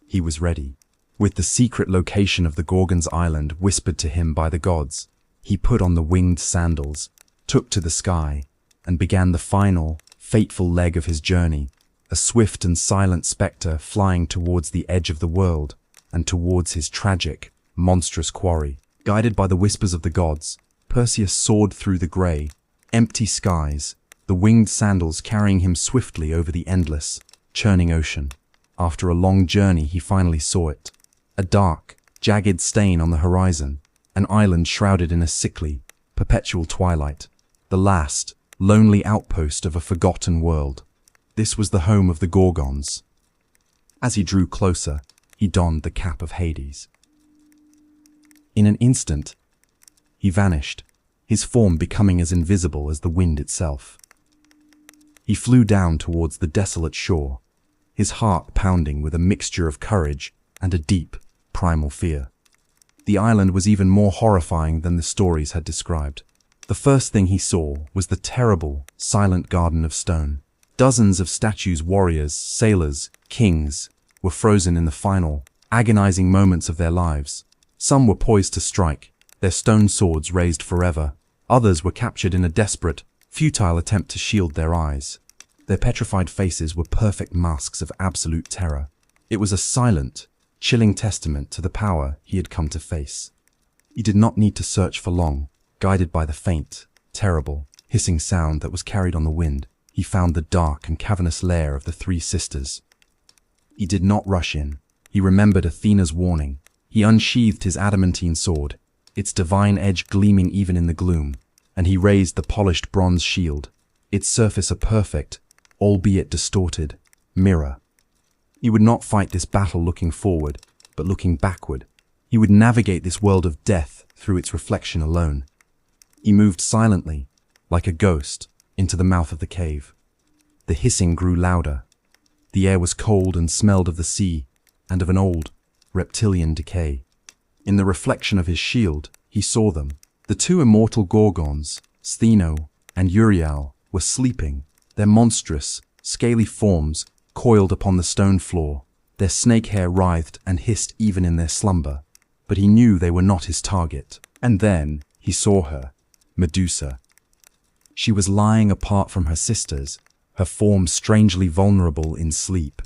Speaker 1: He was ready. With the secret location of the Gorgon's island whispered to him by the gods, he put on the winged sandals, took to the sky, and began the final, fateful leg of his journey, a swift and silent spectre flying towards the edge of the world, and towards his tragic, monstrous quarry. Guided by the whispers of the gods, Perseus soared through the grey, empty skies, the winged sandals carrying him swiftly over the endless, churning ocean. After a long journey, he finally saw it. A dark, jagged stain on the horizon, an island shrouded in a sickly, perpetual twilight, the last, lonely outpost of a forgotten world. This was the home of the Gorgons. As he drew closer, he donned the cap of Hades. In an instant, he vanished, his form becoming as invisible as the wind itself. He flew down towards the desolate shore, his heart pounding with a mixture of courage and a deep, primal fear. The island was even more horrifying than the stories had described. The first thing he saw was the terrible, silent garden of stone. Dozens of statues, warriors, sailors, kings, were frozen in the final, agonizing moments of their lives. Some were poised to strike, their stone swords raised forever. Others were captured in a desperate, futile attempt to shield their eyes. Their petrified faces were perfect masks of absolute terror. It was a silent, chilling testament to the power he had come to face. He did not need to search for long. Guided by the faint, terrible, hissing sound that was carried on the wind, he found the dark and cavernous lair of the three sisters. He did not rush in. He remembered Athena's warning. He unsheathed his adamantine sword, its divine edge gleaming even in the gloom, and he raised the polished bronze shield, its surface a perfect, albeit distorted, mirror. He would not fight this battle looking forward, but looking backward. He would navigate this world of death through its reflection alone. He moved silently, like a ghost, into the mouth of the cave. The hissing grew louder. The air was cold and smelled of the sea and of an old, reptilian decay. In the reflection of his shield, he saw them. The two immortal Gorgons, Stheno and Uriel, were sleeping, their monstrous, scaly forms coiled upon the stone floor. Their snake hair writhed and hissed even in their slumber. But he knew they were not his target. And then he saw her. Medusa. She was lying apart from her sisters, her form strangely vulnerable in sleep.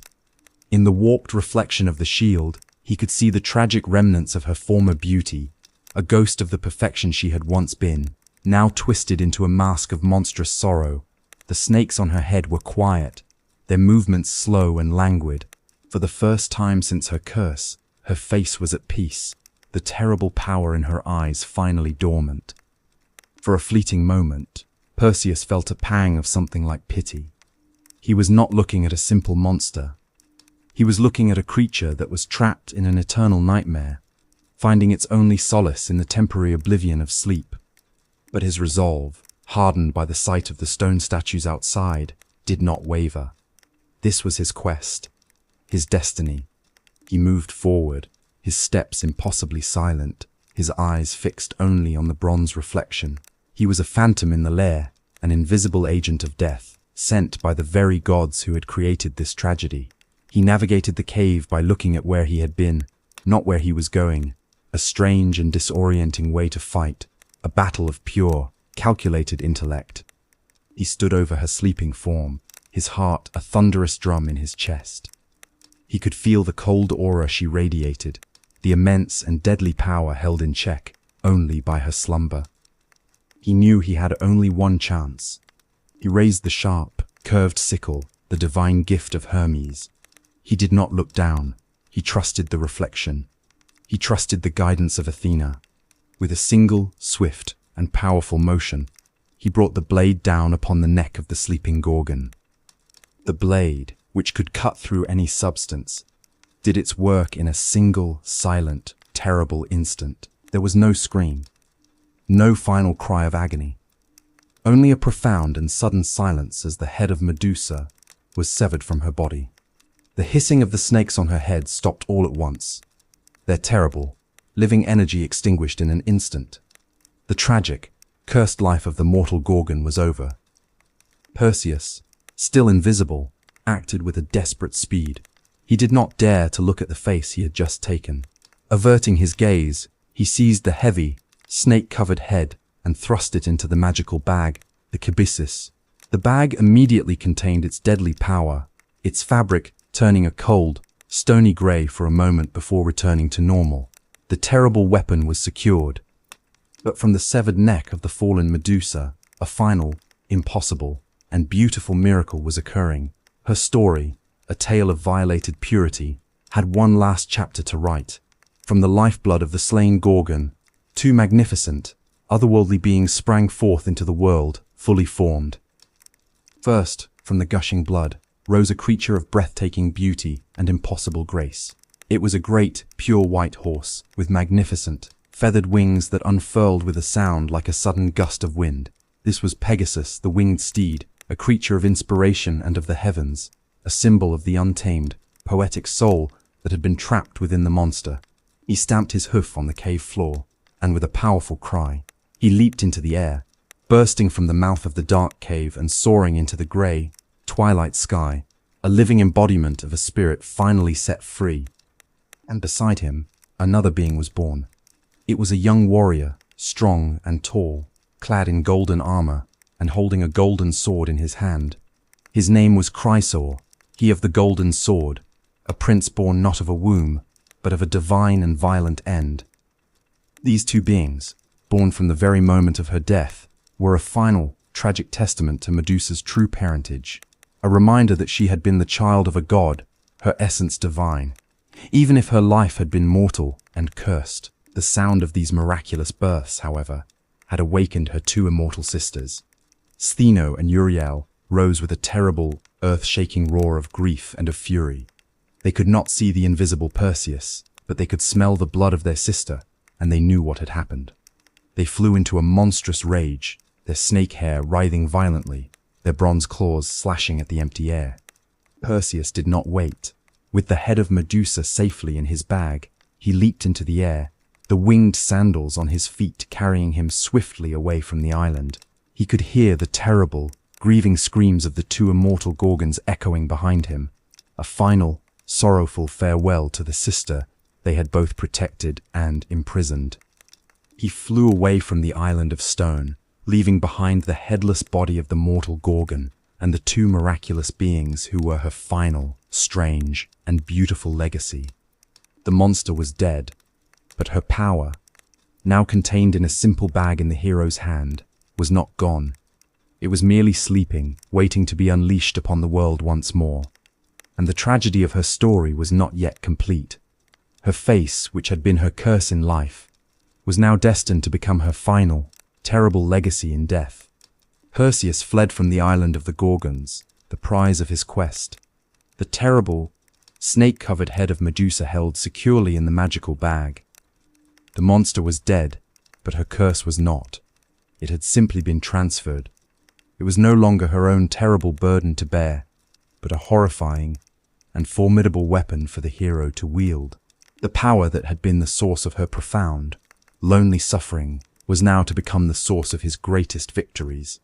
Speaker 1: In the warped reflection of the shield, he could see the tragic remnants of her former beauty, a ghost of the perfection she had once been, now twisted into a mask of monstrous sorrow. The snakes on her head were quiet, their movements slow and languid. For the first time since her curse, her face was at peace, the terrible power in her eyes finally dormant. For a fleeting moment, Perseus felt a pang of something like pity. He was not looking at a simple monster. He was looking at a creature that was trapped in an eternal nightmare, finding its only solace in the temporary oblivion of sleep. But his resolve, hardened by the sight of the stone statues outside, did not waver. This was his quest, his destiny. He moved forward, his steps impossibly silent, his eyes fixed only on the bronze reflection. He was a phantom in the lair, an invisible agent of death, sent by the very gods who had created this tragedy. He navigated the cave by looking at where he had been, not where he was going. A strange and disorienting way to fight, a battle of pure, calculated intellect. He stood over her sleeping form, his heart a thunderous drum in his chest. He could feel the cold aura she radiated, the immense and deadly power held in check only by her slumber. He knew he had only one chance. He raised the sharp, curved sickle, the divine gift of Hermes. He did not look down. He trusted the reflection. He trusted the guidance of Athena. With a single, swift, and powerful motion, he brought the blade down upon the neck of the sleeping Gorgon. The blade, which could cut through any substance, did its work in a single, silent, terrible instant. There was no scream. No final cry of agony. Only a profound and sudden silence as the head of Medusa was severed from her body. The hissing of the snakes on her head stopped all at once. Their terrible, living energy extinguished in an instant. The tragic, cursed life of the mortal Gorgon was over. Perseus, still invisible, acted with a desperate speed. He did not dare to look at the face he had just taken. Averting his gaze, he seized the heavy, snake-covered head and thrust it into the magical bag, the kibyssus. The bag immediately contained its deadly power, its fabric turning a cold, stony grey for a moment before returning to normal. The terrible weapon was secured. But from the severed neck of the fallen Medusa, a final, impossible, and beautiful miracle was occurring. Her story, a tale of violated purity, had one last chapter to write. From the lifeblood of the slain Gorgon, two magnificent, otherworldly beings sprang forth into the world, fully formed. First, from the gushing blood, rose a creature of breathtaking beauty and impossible grace. It was a great, pure white horse, with magnificent, feathered wings that unfurled with a sound like a sudden gust of wind. This was Pegasus, the winged steed, a creature of inspiration and of the heavens, a symbol of the untamed, poetic soul that had been trapped within the monster. He stamped his hoof on the cave floor, and with a powerful cry, he leaped into the air, bursting from the mouth of the dark cave and soaring into the grey, twilight sky, a living embodiment of a spirit finally set free. And beside him, another being was born. It was a young warrior, strong and tall, clad in golden armor, and holding a golden sword in his hand. His name was Chrysaor, he of the golden sword, a prince born not of a womb, but of a divine and violent end. These two beings, born from the very moment of her death, were a final, tragic testament to Medusa's true parentage, a reminder that she had been the child of a god, her essence divine. Even if her life had been mortal and cursed, the sound of these miraculous births, however, had awakened her two immortal sisters. Stheno and Uriel rose with a terrible, earth-shaking roar of grief and of fury. They could not see the invisible Perseus, but they could smell the blood of their sister, and they knew what had happened. They flew into a monstrous rage, their snake hair writhing violently, their bronze claws slashing at the empty air. Perseus did not wait. With the head of Medusa safely in his bag, he leaped into the air, the winged sandals on his feet carrying him swiftly away from the island. He could hear the terrible, grieving screams of the two immortal Gorgons echoing behind him, a final, sorrowful farewell to the sister they had both protected and imprisoned. He flew away from the island of stone, leaving behind the headless body of the mortal Gorgon and the two miraculous beings who were her final, strange, and beautiful legacy. The monster was dead, but her power, now contained in a simple bag in the hero's hand, was not gone. It was merely sleeping, waiting to be unleashed upon the world once more. And the tragedy of her story was not yet complete. Her face, which had been her curse in life, was now destined to become her final, terrible legacy in death. Perseus fled from the island of the Gorgons, the prize of his quest. The terrible, snake-covered head of Medusa held securely in the magical bag. The monster was dead, but her curse was not. It had simply been transferred. It was no longer her own terrible burden to bear, but a horrifying and formidable weapon for the hero to wield. The power that had been the source of her profound, lonely suffering was now to become the source of his greatest victories.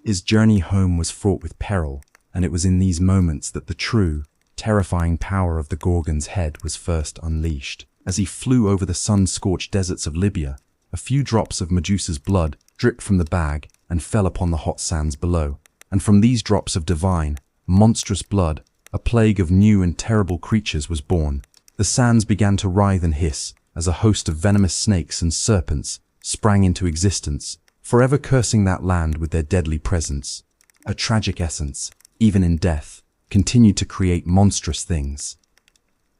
Speaker 1: His journey home was fraught with peril, and it was in these moments that the true, terrifying power of the Gorgon's head was first unleashed. As he flew over the sun-scorched deserts of Libya, a few drops of Medusa's blood dripped from the bag and fell upon the hot sands below. And from these drops of divine, monstrous blood, a plague of new and terrible creatures was born. The sands began to writhe and hiss as a host of venomous snakes and serpents sprang into existence, forever cursing that land with their deadly presence. Her tragic essence, even in death, continued to create monstrous things.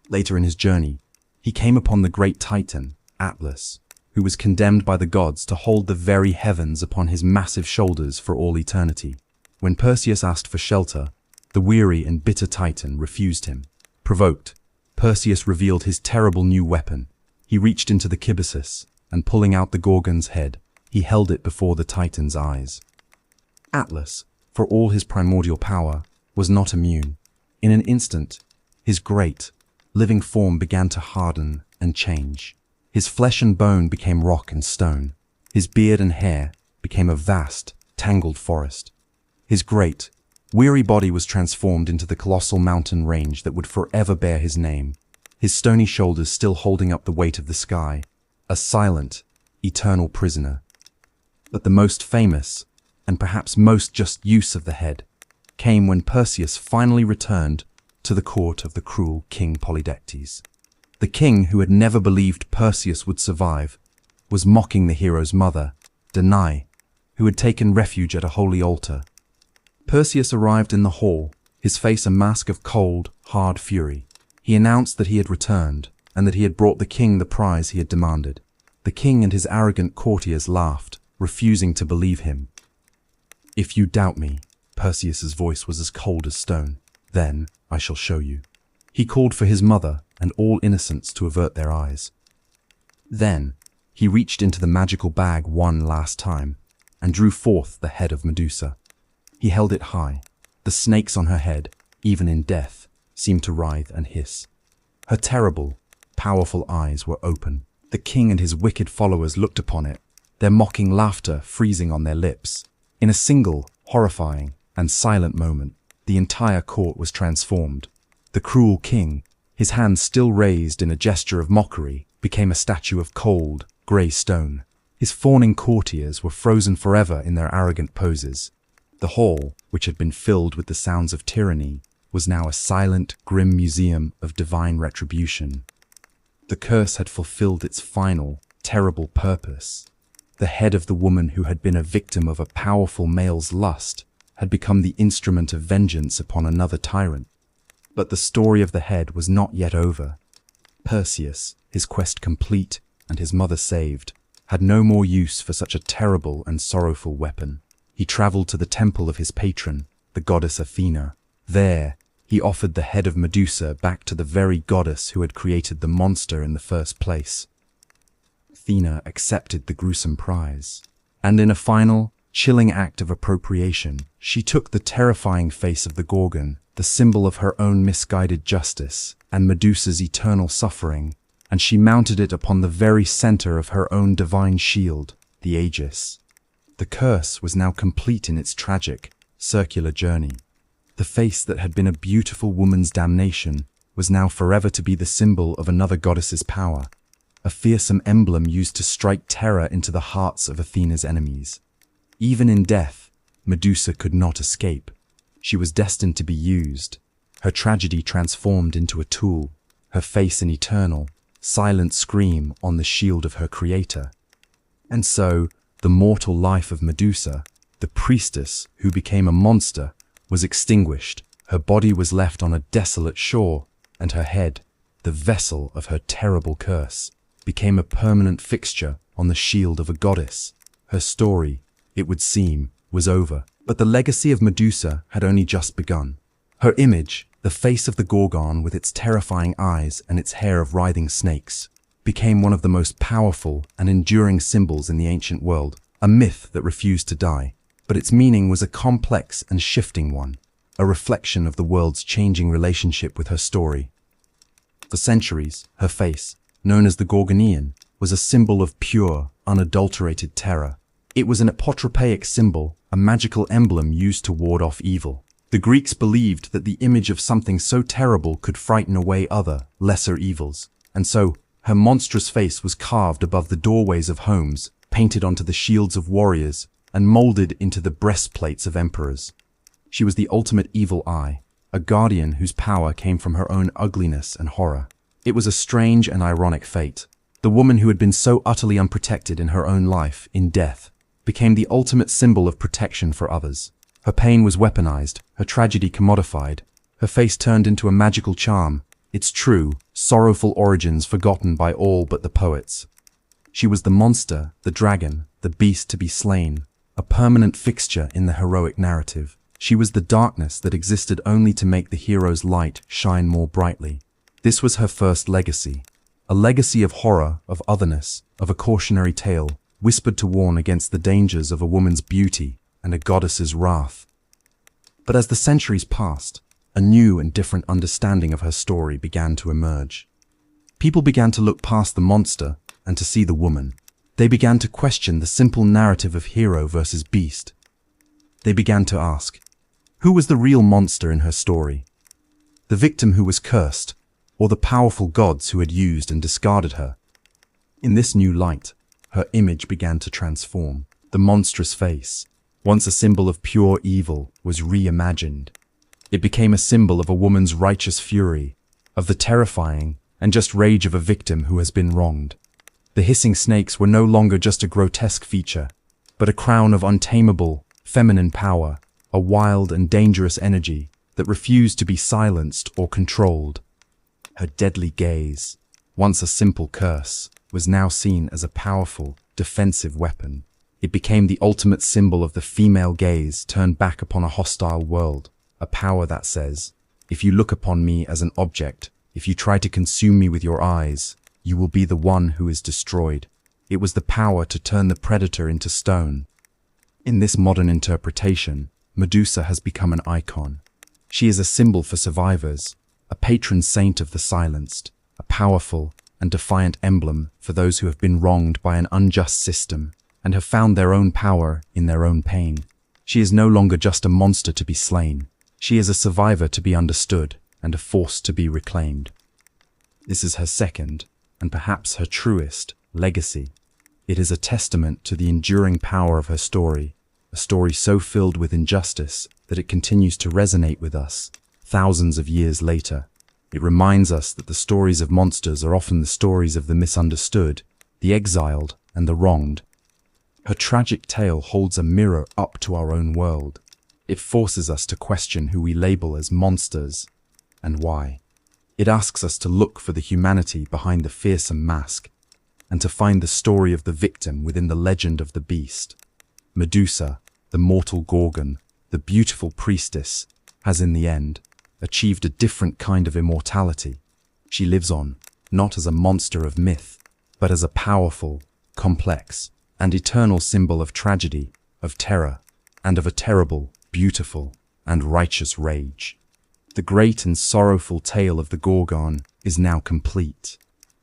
Speaker 1: Later in his journey, he came upon the great Titan, Atlas, who was condemned by the gods to hold the very heavens upon his massive shoulders for all eternity. When Perseus asked for shelter, the weary and bitter Titan refused him. Provoked, Perseus revealed his terrible new weapon. He reached into the kibbasis, and pulling out the Gorgon's head, he held it before the Titan's eyes. Atlas, for all his primordial power, was not immune. In an instant, his great, living form began to harden and change. His flesh and bone became rock and stone. His beard and hair became a vast, tangled forest. His great, weary body was transformed into the colossal mountain range that would forever bear his name, his stony shoulders still holding up the weight of the sky, a silent, eternal prisoner. But the most famous, and perhaps most just use of the head, came when Perseus finally returned to the court of the cruel King Polydectes. The king, who had never believed Perseus would survive, was mocking the hero's mother, Danae, who had taken refuge at a holy altar. Perseus arrived in the hall, his face a mask of cold, hard fury. He announced that he had returned, and that he had brought the king the prize he had demanded. The king and his arrogant courtiers laughed, refusing to believe him. "If you doubt me," Perseus's voice was as cold as stone, "then I shall show you." He called for his mother and all innocents to avert their eyes. Then he reached into the magical bag one last time and drew forth the head of Medusa. He held it high. The snakes on her head, even in death, seemed to writhe and hiss. Her terrible, powerful eyes were open. The king and his wicked followers looked upon it, their mocking laughter freezing on their lips. In a single, horrifying, and silent moment, the entire court was transformed. The cruel king, his hands still raised in a gesture of mockery, became a statue of cold, grey stone. His fawning courtiers were frozen forever in their arrogant poses. The hall, which had been filled with the sounds of tyranny, was now a silent, grim museum of divine retribution. The curse had fulfilled its final, terrible purpose. The head of the woman who had been a victim of a powerful male's lust had become the instrument of vengeance upon another tyrant. But the story of the head was not yet over. Perseus, his quest complete and his mother saved, had no more use for such a terrible and sorrowful weapon. He traveled to the temple of his patron, the goddess Athena. There, he offered the head of Medusa back to the very goddess who had created the monster in the first place. Athena accepted the gruesome prize, and in a final, chilling act of appropriation, she took the terrifying face of the Gorgon, the symbol of her own misguided justice and Medusa's eternal suffering, and she mounted it upon the very center of her own divine shield, the Aegis. The curse was now complete in its tragic, circular journey. The face that had been a beautiful woman's damnation was now forever to be the symbol of another goddess's power, a fearsome emblem used to strike terror into the hearts of Athena's enemies. Even in death, Medusa could not escape. She was destined to be used, her tragedy transformed into a tool, her face an eternal, silent scream on the shield of her creator. And so, the mortal life of Medusa, the priestess who became a monster, was extinguished. Her body was left on a desolate shore, and her head, the vessel of her terrible curse, became a permanent fixture on the shield of a goddess. Her story, it would seem, was over. But the legacy of Medusa had only just begun. Her image, the face of the Gorgon with its terrifying eyes and its hair of writhing snakes, became one of the most powerful and enduring symbols in the ancient world, a myth that refused to die. But its meaning was a complex and shifting one, a reflection of the world's changing relationship with her story. For centuries, her face, known as the Gorgonian, was a symbol of pure, unadulterated terror. It was an apotropaic symbol, a magical emblem used to ward off evil. The Greeks believed that the image of something so terrible could frighten away other, lesser evils, and so her monstrous face was carved above the doorways of homes, painted onto the shields of warriors, and molded into the breastplates of emperors. She was the ultimate evil eye, a guardian whose power came from her own ugliness and horror. It was a strange and ironic fate. The woman who had been so utterly unprotected in her own life, in death, became the ultimate symbol of protection for others. Her pain was weaponized, her tragedy commodified, her face turned into a magical charm, its true, sorrowful origins forgotten by all but the poets. She was the monster, the dragon, the beast to be slain, a permanent fixture in the heroic narrative. She was the darkness that existed only to make the hero's light shine more brightly. This was her first legacy, a legacy of horror, of otherness, of a cautionary tale, whispered to warn against the dangers of a woman's beauty and a goddess's wrath. But as the centuries passed, a new and different understanding of her story began to emerge. People began to look past the monster and to see the woman. They began to question the simple narrative of hero versus beast. They began to ask, who was the real monster in her story? The victim who was cursed, or the powerful gods who had used and discarded her? In this new light, her image began to transform. The monstrous face, once a symbol of pure evil, was reimagined. It became a symbol of a woman's righteous fury, of the terrifying and just rage of a victim who has been wronged. The hissing snakes were no longer just a grotesque feature, but a crown of untamable, feminine power, a wild and dangerous energy that refused to be silenced or controlled. Her deadly gaze, once a simple curse, was now seen as a powerful, defensive weapon. It became the ultimate symbol of the female gaze turned back upon a hostile world, a power that says, if you look upon me as an object, if you try to consume me with your eyes, you will be the one who is destroyed. It was the power to turn the predator into stone. In this modern interpretation, Medusa has become an icon. She is a symbol for survivors, a patron saint of the silenced, a powerful and defiant emblem for those who have been wronged by an unjust system and have found their own power in their own pain. She is no longer just a monster to be slain. She is a survivor to be understood and a force to be reclaimed. This is her second, and perhaps her truest, legacy. It is a testament to the enduring power of her story, a story so filled with injustice that it continues to resonate with us thousands of years later. It reminds us that the stories of monsters are often the stories of the misunderstood, the exiled, and the wronged. Her tragic tale holds a mirror up to our own world. It forces us to question who we label as monsters and why. It asks us to look for the humanity behind the fearsome mask and to find the story of the victim within the legend of the beast. Medusa, the mortal Gorgon, the beautiful priestess, has in the end achieved a different kind of immortality. She lives on, not as a monster of myth, but as a powerful, complex, and eternal symbol of tragedy, of terror, and of a terrible, beautiful, and righteous rage. The great and sorrowful tale of the Gorgon is now complete.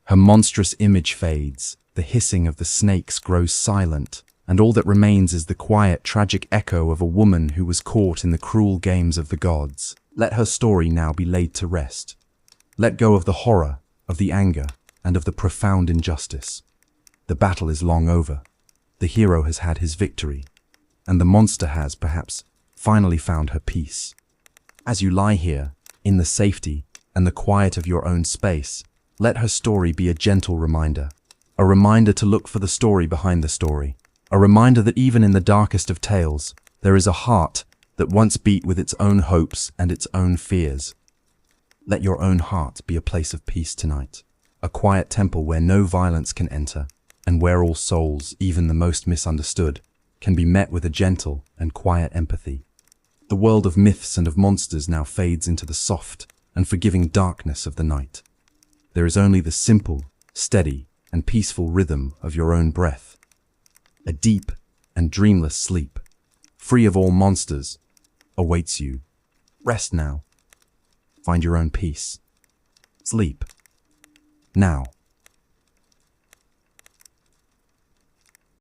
Speaker 1: Her monstrous image fades, the hissing of the snakes grows silent, and all that remains is the quiet, tragic echo of a woman who was caught in the cruel games of the gods. Let her story now be laid to rest. Let go of the horror, of the anger, and of the profound injustice. The battle is long over. The hero has had his victory, and the monster has, perhaps, finally found her peace. As you lie here, in the safety and the quiet of your own space, let her story be a gentle reminder. A reminder to look for the story behind the story. A reminder that even in the darkest of tales, there is a heart that once beat with its own hopes and its own fears. Let your own heart be a place of peace tonight, a quiet temple where no violence can enter, and where all souls, even the most misunderstood, can be met with a gentle and quiet empathy. The world of myths and of monsters now fades into the soft and forgiving darkness of the night. There is only the simple, steady, and peaceful rhythm of your own breath. A deep and dreamless sleep, free of all monsters, awaits you. Rest now. Find your own peace. Sleep. Now.